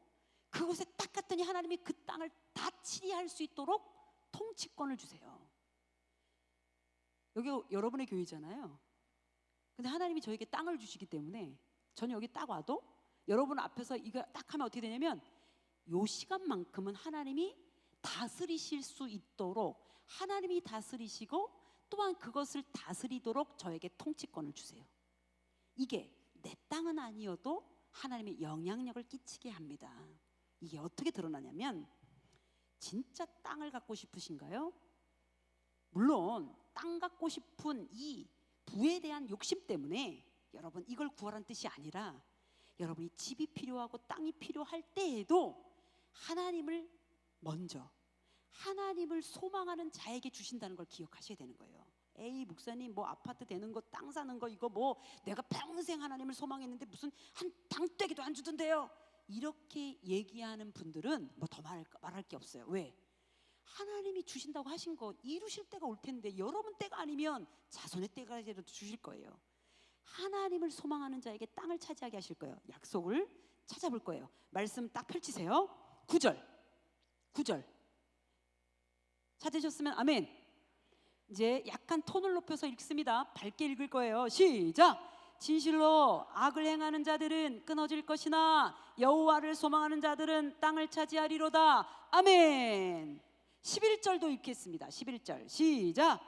그곳에 딱 갔더니 하나님이 그 땅을 다 치리할 수 있도록 통치권을 주세요. 여기 여러분의 교회잖아요. 근데 하나님이 저에게 땅을 주시기 때문에 저는 여기 딱 와도 여러분 앞에서 이거 딱 하면 어떻게 되냐면 요 시간만큼은 하나님이 다스리실 수 있도록 하나님이 다스리시고 또한 그것을 다스리도록 저에게 통치권을 주세요. 이게 내 땅은 아니어도 하나님의 영향력을 끼치게 합니다. 이게 어떻게 드러나냐면, 진짜 땅을 갖고 싶으신가요? 물론 땅 갖고 싶은 이 부에 대한 욕심 때문에 여러분 이걸 구하라는 뜻이 아니라, 여러분이 집이 필요하고 땅이 필요할 때에도 하나님을 먼저 하나님을 소망하는 자에게 주신다는 걸 기억하셔야 되는 거예요. 에이 목사님 뭐 아파트 되는 거 땅 사는 거 이거 뭐 내가 평생 하나님을 소망했는데 무슨 한 땅떼기도 안 주던데요. 이렇게 얘기하는 분들은 뭐 더 말할 게 없어요. 왜? 하나님이 주신다고 하신 거 이루실 때가 올 텐데, 여러분 때가 아니면 자손의 때까지라도 주실 거예요. 하나님을 소망하는 자에게 땅을 차지하게 하실 거예요. 약속을 찾아볼 거예요. 말씀 딱 펼치세요. 9절 찾으셨으면 아멘. 이제 약간 톤을 높여서 읽습니다. 밝게 읽을 거예요. 시작. 진실로 악을 행하는 자들은 끊어질 것이나 여호와를 소망하는 자들은 땅을 차지하리로다. 아멘. 11절도 읽겠습니다. 11절 시작.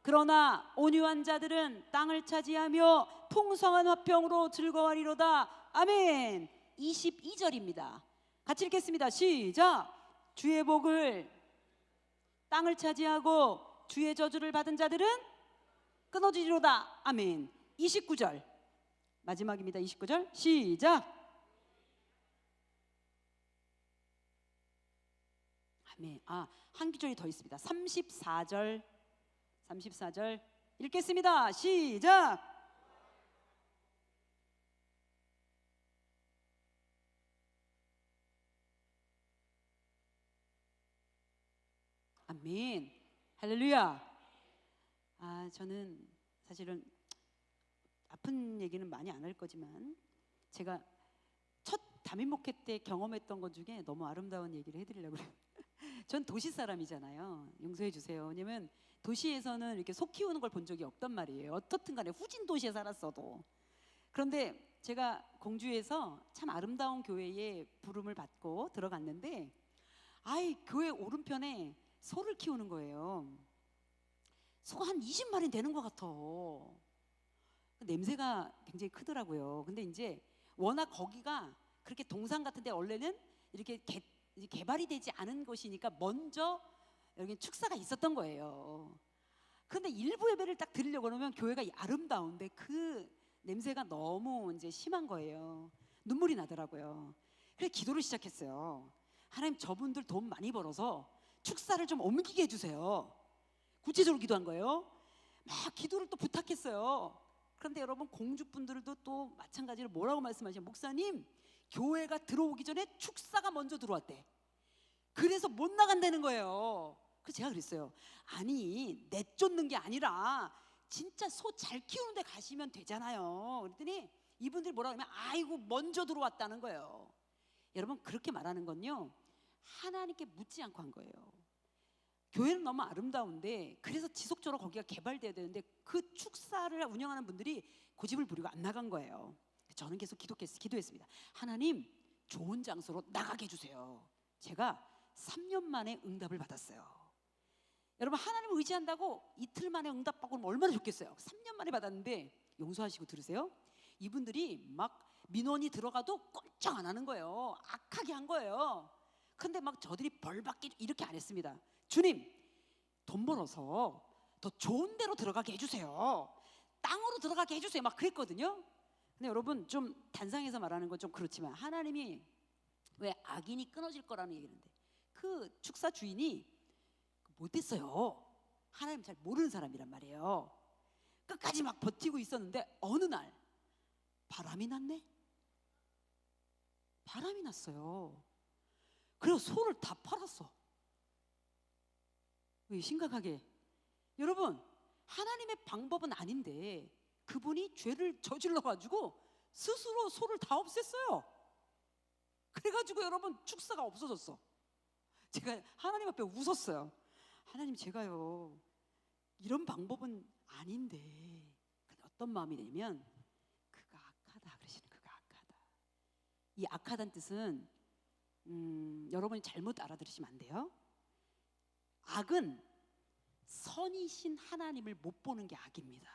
그러나 온유한 자들은 땅을 차지하며 풍성한 화평으로 즐거워하리로다. 아멘. 22절입니다. 같이 읽겠습니다. 시작. 주의 복을 땅을 차지하고 주의 저주를 받은 자들은 끊어지리로다. 아멘. 29절 마지막입니다. 29절 시작. 아멘. 한 구절이 더 있습니다. 34절 읽겠습니다. 시작. 아멘. 할렐루야. 저는 사실은 아픈 얘기는 많이 안 할 거지만 제가 첫 담임 목회 때 경험했던 것 중에 너무 아름다운 얘기를 해드리려고 그래요. 전 도시 사람이잖아요. 용서해 주세요. 왜냐면 도시에서는 이렇게 소 키우는 걸 본 적이 없단 말이에요. 어떻든 간에 후진 도시에 살았어도. 그런데 제가 공주에서 참 아름다운 교회에 부름을 받고 들어갔는데 교회 오른편에 소를 키우는 거예요. 소가 한 20마리 되는 것 같아. 냄새가 굉장히 크더라고요. 근데 이제 워낙 거기가 그렇게 동산 같은데 원래는 이렇게 개발이 되지 않은 곳이니까 먼저 여기 축사가 있었던 거예요. 그런데 일부 예배를 딱 드리려고 그러면 교회가 아름다운데 그 냄새가 너무 이제 심한 거예요. 눈물이 나더라고요. 그래서 기도를 시작했어요. 하나님, 저분들 돈 많이 벌어서 축사를 좀 옮기게 해주세요. 구체적으로 기도한 거예요. 막 기도를 또 부탁했어요. 그런데 여러분, 공주분들도 또 마찬가지로 뭐라고 말씀하시냐면, 목사님, 교회가 들어오기 전에 축사가 먼저 들어왔대. 그래서 못 나간다는 거예요. 그래서 제가 그랬어요. 아니, 내쫓는 게 아니라 진짜 소 잘 키우는 데 가시면 되잖아요. 그랬더니 이분들이 뭐라고 하면 아이고 먼저 들어왔다는 거예요. 여러분, 그렇게 말하는 건요, 하나님께 묻지 않고 한 거예요. 교회는 너무 아름다운데 그래서 지속적으로 거기가 개발돼야 되는데 그 축사를 운영하는 분들이 고집을 부리고 안 나간 거예요. 저는 계속 기도했습니다. 하나님, 좋은 장소로 나가게 해주세요. 제가 3년 만에 응답을 받았어요. 여러분, 하나님을 의지한다고 이틀 만에 응답 받고 얼마나 좋겠어요. 3년 만에 받았는데, 용서하시고 들으세요. 이분들이 막 민원이 들어가도 꼼짝 안 하는 거예요. 악하게 한 거예요. 근데 막 저들이 벌 받기 이렇게 안 했습니다. 주님, 돈 벌어서 더 좋은 데로 들어가게 해주세요. 땅으로 들어가게 해주세요. 막 그랬거든요. 근데 여러분, 좀 단상에서 말하는 건 좀 그렇지만 하나님이 왜 악인이 끊어질 거라는 얘기인데 그 축사 주인이 못했어요. 하나님 잘 모르는 사람이란 말이에요. 끝까지 막 버티고 있었는데 어느 날 바람이 났네. 바람이 났어요. 그래서 소를 다 팔았어. 왜 심각하게? 여러분, 하나님의 방법은 아닌데 그분이 죄를 저질러 가지고 스스로 소를 다 없앴어요. 그래가지고 여러분, 축사가 없어졌어. 제가 하나님 앞에 웃었어요. 하나님, 제가요 이런 방법은 아닌데. 근데 어떤 마음이 되냐면 그가 악하다 그러시는, 그가 악하다. 이 악하다는 뜻은 여러분이 잘못 알아들으시면 안 돼요. 악은 선이신 하나님을 못 보는 게 악입니다.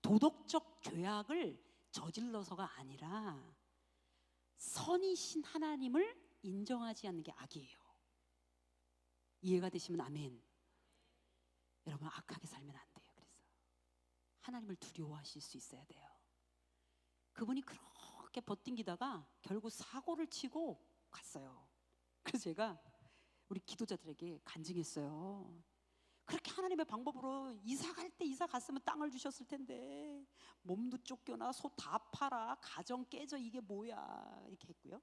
도덕적 죄악을 저질러서가 아니라 선이신 하나님을 인정하지 않는 게 악이에요. 이해가 되시면 아멘. 여러분, 악하게 살면 안 돼요. 그래서 하나님을 두려워하실 수 있어야 돼요. 그분이 그렇게 버팅기다가 결국 사고를 치고 갔어요. 그래서 제가 우리 기도자들에게 간증했어요. 그렇게 하나님의 방법으로 이사 갈 때 이사 갔으면 땅을 주셨을 텐데 몸도 쫓겨나 소 다 팔아 가정 깨져 이게 뭐야 이렇게 했고요.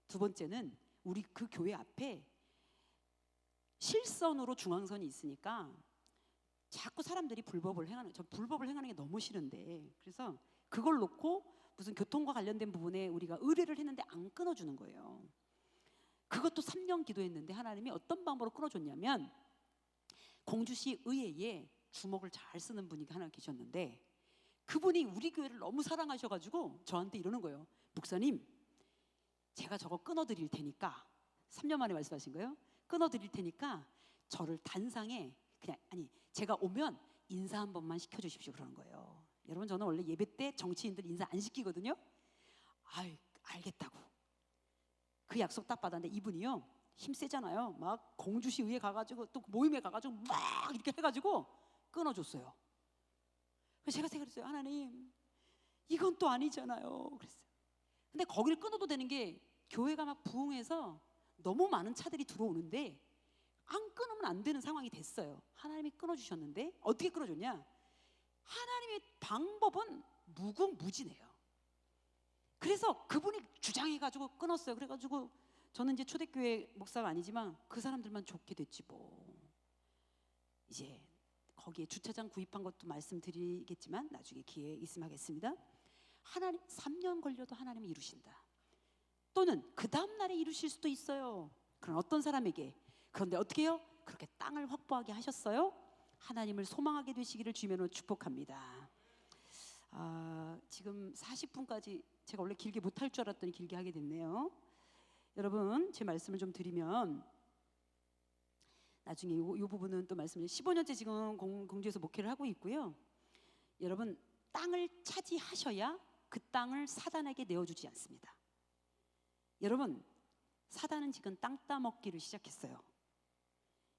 두 번째는 우리 그 교회 앞에 실선으로 중앙선이 있으니까 자꾸 사람들이 불법을 행하는, 저 불법을 행하는 게 너무 싫은데 그래서 그걸 놓고 무슨 교통과 관련된 부분에 우리가 의뢰를 했는데 안 끊어주는 거예요. 그것도 3년 기도했는데 하나님이 어떤 방법으로 끊어줬냐면, 공주시 의회에 주먹을 잘 쓰는 분이 하나 계셨는데 그분이 우리 교회를 너무 사랑하셔가지고 저한테 이러는 거예요. 목사님, 제가 저거 끊어드릴 테니까, 3년 만에 말씀하신 거예요. 끊어드릴 테니까 저를 단상에 그냥, 아니 제가 오면 인사 한 번만 시켜주십시오 그러는 거예요. 여러분, 저는 원래 예배 때 정치인들 인사 안 시키거든요. 알겠다고 그 약속 딱 받았는데 이분이요 힘 세잖아요. 막 공주시 의회 가가지고 또 모임에 가가지고 막 이렇게 해가지고 끊어줬어요. 그래서 제가 생각했어요. 하나님, 이건 또 아니잖아요. 그랬어요. 근데 거기를 끊어도 되는 게 교회가 막 부흥해서 너무 많은 차들이 들어오는데 안 끊으면 안 되는 상황이 됐어요. 하나님이 끊어주셨는데 어떻게 끊어줬냐? 하나님의 방법은 무궁무진해요. 그래서 그분이 주장해가지고 끊었어요. 그래가지고 저는 이제 초대교회 목사가 아니지만 그 사람들만 좋게 됐지 뭐. 이제 거기에 주차장 구입한 것도 말씀드리겠지만 나중에 기회 있으면 하겠습니다. 하나님 3년 걸려도 하나님이 이루신다. 또는 그 다음 날에 이루실 수도 있어요. 그런 어떤 사람에게. 그런데 어떻게 해요? 그렇게 땅을 확보하게 하셨어요. 하나님을 소망하게 되시기를 주님으로 축복합니다. 지금 40분까지 제가 원래 길게 못할 줄 알았더니 길게 하게 됐네요. 여러분 제 말씀을 좀 드리면 나중에 이 부분은 또 말씀드리면 15년째 지금 공주에서 목회를 하고 있고요. 여러분 땅을 차지하셔야 그 땅을 사단에게 내어주지 않습니다. 여러분 사단은 지금 땅 따먹기를 시작했어요.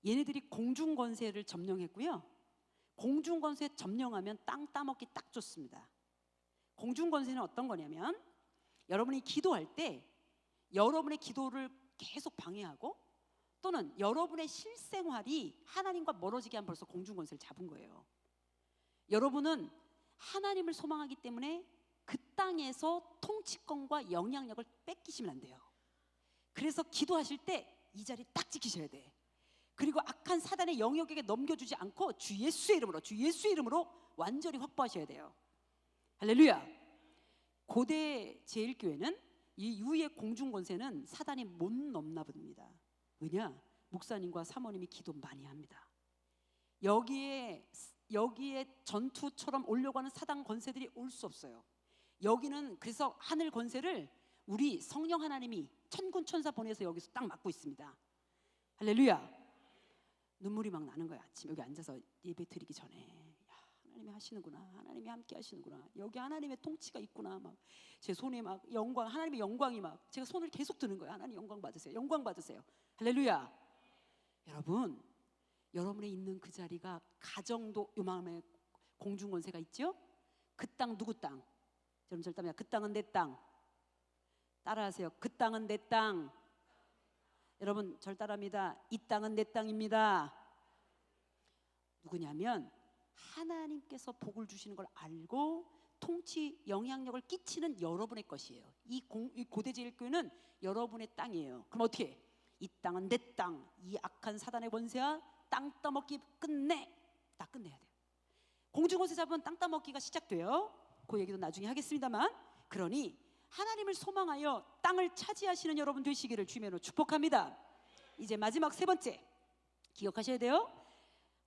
얘네들이 공중권세를 점령했고요. 공중권세 점령하면 땅 따먹기 딱 좋습니다. 공중권세는 어떤 거냐면 여러분이 기도할 때 여러분의 기도를 계속 방해하고 또는 여러분의 실생활이 하나님과 멀어지게 하면 벌써 공중권세를 잡은 거예요. 여러분은 하나님을 소망하기 때문에 그 땅에서 통치권과 영향력을 뺏기시면 안 돼요. 그래서 기도하실 때 이 자리 딱 지키셔야 돼. 그리고 악한 사단의 영역에게 넘겨주지 않고 주 예수의 이름으로 완전히 확보하셔야 돼요. 할렐루야. 고대 제1교회는 이 유의 공중권세는 사단이 못 넘나 봅니다. 왜냐? 목사님과 사모님이 기도 많이 합니다. 여기에 전투처럼 오려고 하는 사단 권세들이 올 수 없어요. 여기는 그래서 하늘 권세를 우리 성령 하나님이 천군 천사 보내서 여기서 딱 맡고 있습니다. 할렐루야. 눈물이 막 나는 거야. 아침 여기 앉아서 예배 드리기 전에 하나님이 하시는구나. 하나님이 함께 하시는구나. 여기 하나님의 통치가 있구나. 막 제 손에 막 영광, 하나님의 영광이 막 제가 손을 계속 드는 거예요. 하나님 영광 받으세요. 영광 받으세요. 할렐루야. 여러분, 여러분의 있는 그 자리가 가정도 요만한 공중권세가 있죠? 그 땅 누구 땅? 여러분 절답니다. 그 땅은 내 땅. 따라하세요. 그 땅은 내 땅. 여러분 절 따라합니다. 이 땅은 내 땅입니다. 누구냐면 하나님께서 복을 주시는 걸 알고 통치 영향력을 끼치는 여러분의 것이에요. 이 고대 제1교회는 여러분의 땅이에요. 그럼 어떻게 해? 이 땅은 내 땅. 이 악한 사단의 권세와 땅 따먹기 끝내. 다 끝내야 돼요. 공중권세 잡으면 땅 따먹기가 시작돼요. 그 얘기도 나중에 하겠습니다만, 그러니 하나님을 소망하여 땅을 차지하시는 여러분 되시기를 주님으로 축복합니다. 이제 마지막 세 번째 기억하셔야 돼요.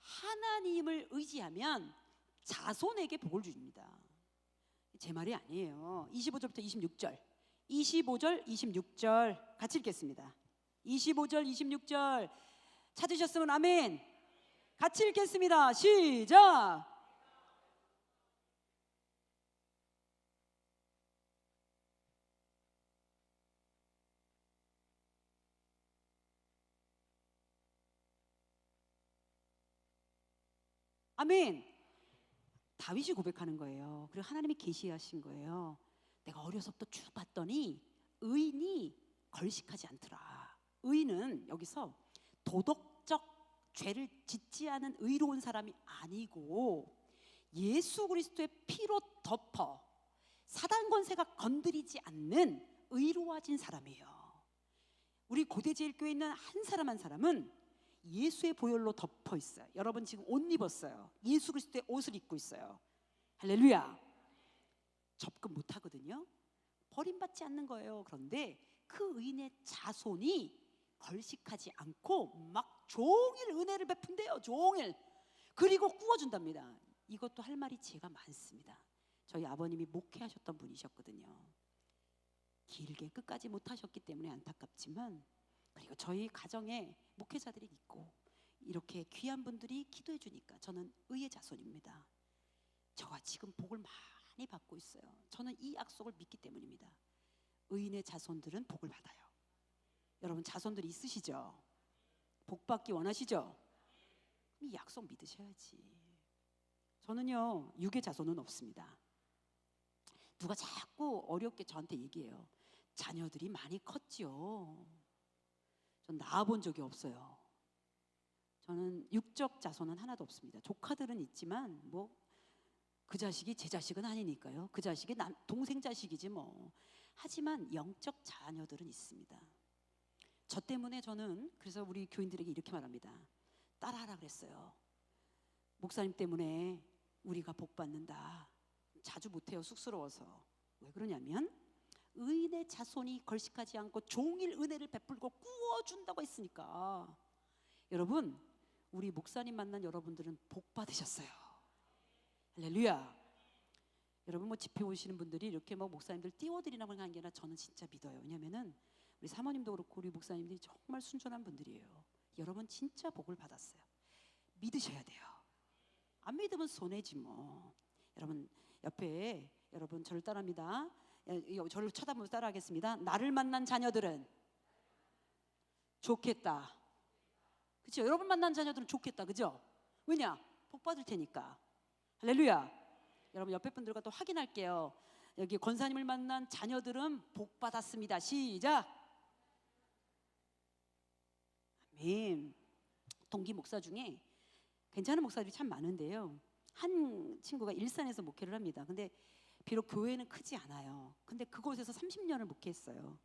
하나님을 의지하면 자손에게 복을 줍니다. 제 말이 아니에요. 25절부터 26절 25절 26절 같이 읽겠습니다. 25절 26절 찾으셨으면 아멘. 같이 읽겠습니다. 시작. 아멘. 다윗이 고백하는 거예요. 그리고 하나님이 계시하신 거예요. 내가 어려서부터 쭉 봤더니 의인이 걸식하지 않더라. 의인은 여기서 도덕적 죄를 짓지 않은 의로운 사람이 아니고 예수 그리스도의 피로 덮어 사단 권세가 건드리지 않는 의로워진 사람이에요. 우리 고대 제1교회에 있는 한 사람 한 사람은 예수의 보혈로 덮어 있어요. 여러분 지금 옷 입었어요. 예수 그리스도의 옷을 입고 있어요. 할렐루야. 접근 못 하거든요. 버림받지 않는 거예요. 그런데 그 의인의 자손이 걸식하지 않고 막 종일 은혜를 베푼대요. 종일. 그리고 구워준답니다. 이것도 할 말이 제가 많습니다. 저희 아버님이 목회하셨던 분이셨거든요. 길게 끝까지 못 하셨기 때문에 안타깝지만, 그리고 저희 가정에 목회자들이 있고 이렇게 귀한 분들이 기도해 주니까 저는 의의 자손입니다. 저와 지금 복을 많이 받고 있어요. 저는 이 약속을 믿기 때문입니다. 의인의 자손들은 복을 받아요. 여러분 자손들이 있으시죠? 복 받기 원하시죠? 이 약속 믿으셔야지. 저는요 육의 자손은 없습니다. 누가 자꾸 어렵게 저한테 얘기해요. 자녀들이 많이 컸지요. 전 낳아본 적이 없어요. 저는 육적 자손은 하나도 없습니다. 조카들은 있지만 뭐 그 자식이 제 자식은 아니니까요. 그 자식이 동생 자식이지 뭐. 하지만 영적 자녀들은 있습니다. 저 때문에 저는 그래서 우리 교인들에게 이렇게 말합니다. 따라하라 그랬어요. 목사님 때문에 우리가 복 받는다. 자주 못해요. 쑥스러워서. 왜 그러냐면 의인의 자손이 걸식하지 않고 종일 은혜를 베풀고 구워준다고 했으니까. 여러분, 우리 목사님 만난 여러분들은 복 받으셨어요. 할렐루야. 여러분 뭐 집회 오시는 분들이 이렇게 뭐 목사님들 띄워드리라고 하는 게 아니라 저는 진짜 믿어요. 왜냐면은 우리 사모님도 그렇고 우리 목사님들이 정말 순전한 분들이에요. 여러분 진짜 복을 받았어요. 믿으셔야 돼요. 안 믿으면 손해지 뭐. 여러분 옆에 여러분 저를 따라합니다. 저를 쳐다보면서 따라하겠습니다. 나를 만난 자녀들은 좋겠다. 그렇죠? 여러분 만난 자녀들은 좋겠다. 그죠? 왜냐? 복 받을 테니까. 할렐루야. 여러분 옆에 분들과 또 확인할게요. 여기 권사님을 만난 자녀들은 복 받았습니다. 시작. 아멘. 동기 목사 중에 괜찮은 목사들이 참 많은데요. 한 친구가 일산에서 목회를 합니다. 근데 비록 교회는 크지 않아요. 근데 그곳에서 30년을 목회했어요.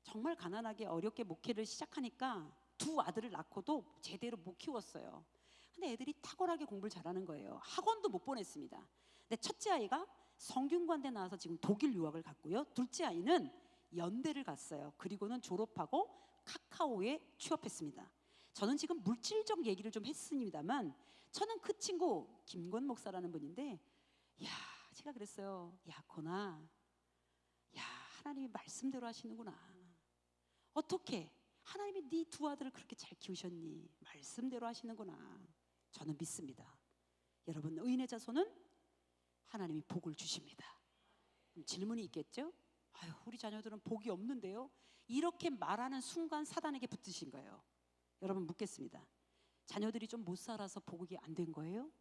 정말 가난하게 어렵게 목회를 시작하니까 두 아들을 낳고도 제대로 못 키웠어요. 근데 애들이 탁월하게 공부를 잘하는 거예요. 학원도 못 보냈습니다. 근데 첫째 아이가 성균관대 나와서 지금 독일 유학을 갔고요. 둘째 아이는 연대를 갔어요. 그리고는 졸업하고 카카오에 취업했습니다. 저는 지금 물질적 얘기를 좀 했습니다만 저는 그 친구 김권 목사라는 분인데 제가 그랬어요. 권아, 하나님이 말씀대로 하시는구나. 어떻게 하나님이 네 두 아들을 그렇게 잘 키우셨니? 말씀대로 하시는구나. 저는 믿습니다. 여러분 의인의 자손은 하나님이 복을 주십니다. 질문이 있겠죠? 우리 자녀들은 복이 없는데요. 이렇게 말하는 순간 사단에게 붙으신 거예요. 여러분 묻겠습니다. 자녀들이 좀 못 살아서 복이 안 된 거예요?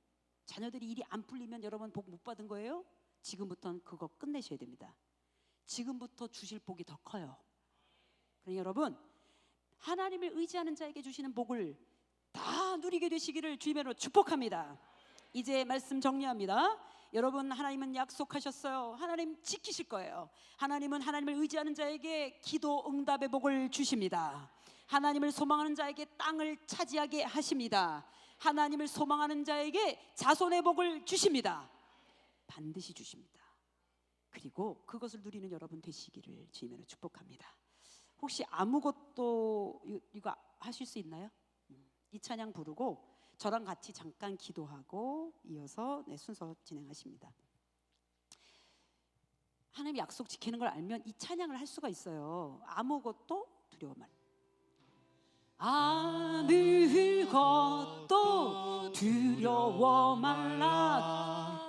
자녀들이 일이 안 풀리면 여러분 복 못 받은 거예요? 지금부터는 그거 끝내셔야 됩니다. 지금부터 주실 복이 더 커요. 그러니 여러분 하나님을 의지하는 자에게 주시는 복을 다 누리게 되시기를 주님으로 축복합니다. 이제 말씀 정리합니다. 여러분 하나님은 약속하셨어요. 하나님 지키실 거예요. 하나님은 하나님을 의지하는 자에게 기도 응답의 복을 주십니다. 하나님을 소망하는 자에게 땅을 차지하게 하십니다. 하나님을 소망하는 자에게 자손의 복을 주십니다. 반드시 주십니다. 그리고 그것을 누리는 여러분 되시기를 주님으로 축복합니다. 혹시 아무것도 이거 하실 수 있나요? 이 찬양 부르고 저랑 같이 잠깐 기도하고 이어서 순서 진행하십니다. 하나님 약속 지키는 걸 알면 이 찬양을 할 수가 있어요. 아무것도 두려워 말. 아무것도 두려워 말라.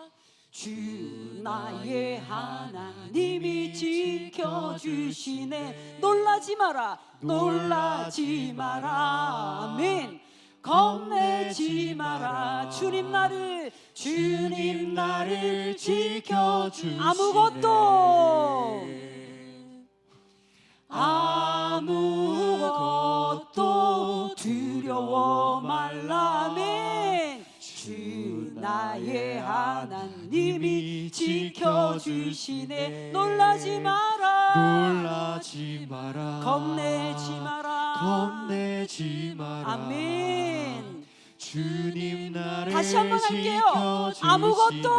주 나의 하나님이 지켜주시네. 놀라지 마라. 놀라지 마라. 아멘. 겁내지 마라. 주님 나를 지켜주시네. 아무것도 두려워 말라. 아멘. 주 나의 하나님이 지켜주시네. 놀라지 마라. 겁내지 마라. 아멘. 주님 나를 다시 한번 할게요. 아무것도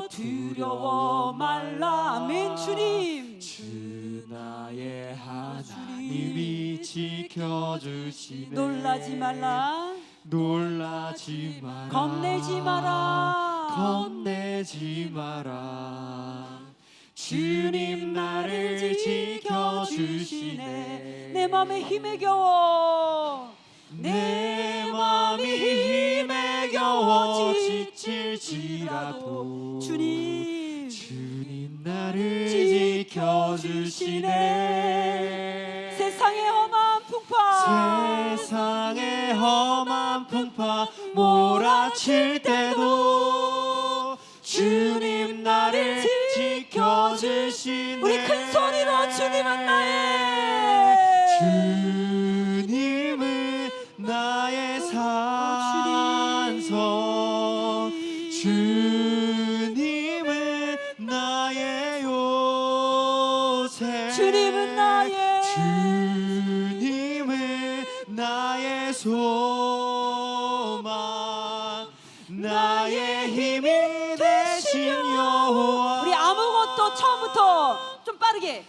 두려워 말라. 아멘. 주님 주 나의 하나님이 지켜주시네. 놀라지 말라. 겁내지 마라. 주님 나를 지켜주시네. 내 맘에 힘에 겨워 지칠지라도 주님 나를 지켜주시네. 세상의 험한 풍파 몰아칠 때도 주님 나를 지켜주시네. 우리 큰 소리로 주님은 나의 산성, 주님은 나의 요새, 주님은 나의 힘이 되신 여호와. 우리 아무것도 처음부터 좀 빠르게.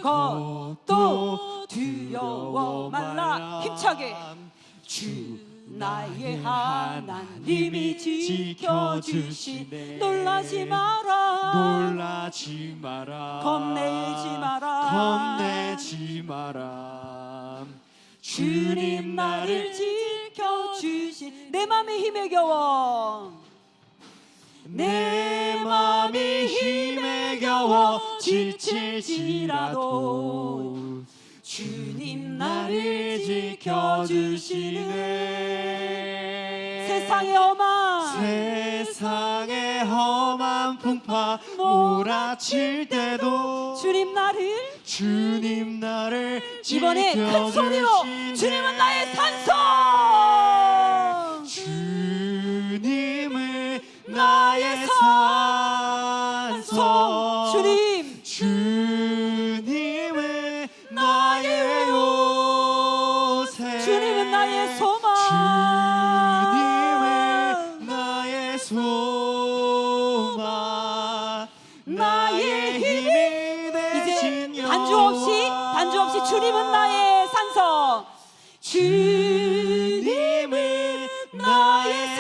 아무것도 두려워 말라. 힘차게. 주 나의 하나님이 지켜주시네. 놀라지 마라. 놀라지 마라. 겁내지 마라. 겁내지 마라. 주님 나를 지켜주신 내 맘의 힘에 겨워. 내 맘이 힘에 겨워 지칠지라도 주님 나를 지켜주시네. 세상의 험한 풍파 몰아칠 때도 주님 나를 이번에 큰 소리로 지켜주시네. 주님은 나의 산소. 주님을 나의 산소. 주님을 나의 요새. 주님은 나의 소망. 주님을 나의 소망. 나의 힘이 되신 이제 반주 없이 주님은 나의 산소. 주님을 나의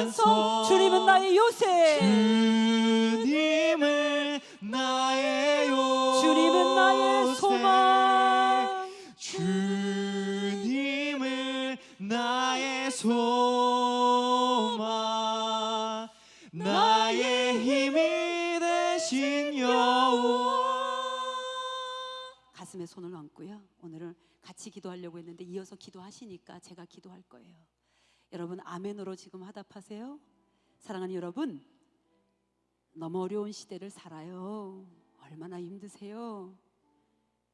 산소. 주님은 나의 요새. 주님을 나의 요새. 주님은 나의 소망. 주님을 나의 소망. 나의 힘이 되신 여호와. 가슴에 손을 얹고요. 오늘은 같이 기도하려고 했는데 이어서 기도하시니까 제가 기도할 거예요. 여러분 아멘으로 지금 화답하세요. 사랑하는 여러분, 너무 어려운 시대를 살아요. 얼마나 힘드세요.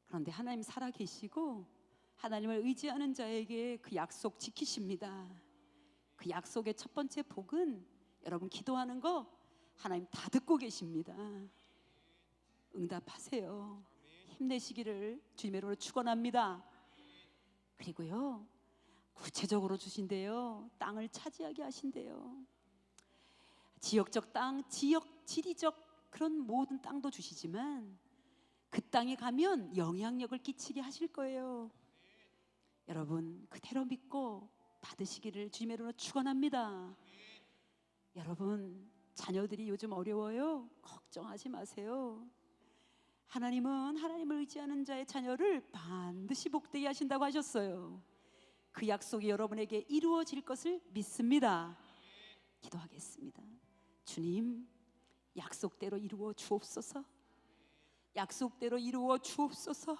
그런데 하나님 살아계시고 하나님을 의지하는 자에게 그 약속 지키십니다. 그 약속의 첫 번째 복은 여러분 기도하는 거 하나님 다 듣고 계십니다. 응답하세요. 힘내시기를 주님의 이름으로 축원합니다. 그리고요 구체적으로 주신대요. 땅을 차지하게 하신대요. 지역적 땅, 지리적 그런 모든 땅도 주시지만 그 땅에 가면 영향력을 끼치게 하실 거예요. 여러분 그대로 믿고 받으시기를 주님의 이름으로 축원합니다. 여러분 자녀들이 요즘 어려워요. 걱정하지 마세요. 하나님은 하나님을 의지하는 자의 자녀를 반드시 복되게 하신다고 하셨어요. 그 약속이 여러분에게 이루어질 것을 믿습니다. 기도하겠습니다. 주님, 약속대로 이루어 주옵소서. 약속대로 이루어 주옵소서.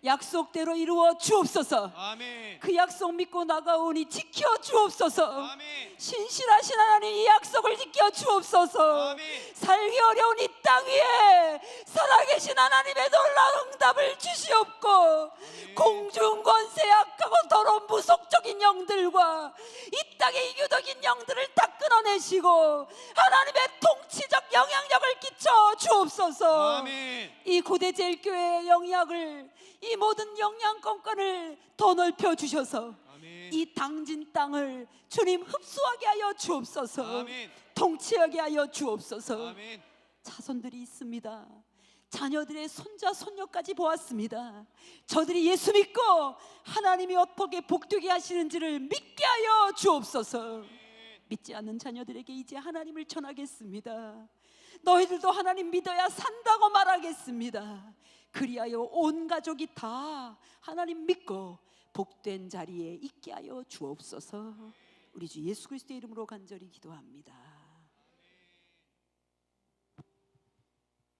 약속대로 이루어 주옵소서. 아멘. 그 약속 믿고 나가오니 지켜 주옵소서. 아멘. 신실하신 하나님 이 약속을 지켜 주옵소서. 아멘. 살기 어려운 이 땅 위에 살아계신 하나님의 놀라운 응답을 주시옵고 공중 권세 약하고 더러운 무속적인 영들과 이 땅의 이교적인 영들을 다 끊어내시고 하나님의 통치적 영향력을 끼쳐 주옵소서. 아멘. 이 고대제일교회의 영향을 이 모든 영향권권을 더 넓혀 주셔서 아멘. 이 당진 땅을 주님 흡수하게 하여 주옵소서. 아멘. 통치하게 하여 주옵소서. 아멘. 자손들이 있습니다. 자녀들의 손자 손녀까지 보았습니다. 저들이 예수 믿고 하나님이 어떻게 복되게 하시는지를 믿게 하여 주옵소서. 믿지 않는 자녀들에게 이제 하나님을 전하겠습니다. 너희들도 하나님 믿어야 산다고 말하겠습니다. 그리하여 온 가족이 다 하나님 믿고 복된 자리에 있게 하여 주옵소서. 우리 주 예수 그리스도의 이름으로 간절히 기도합니다.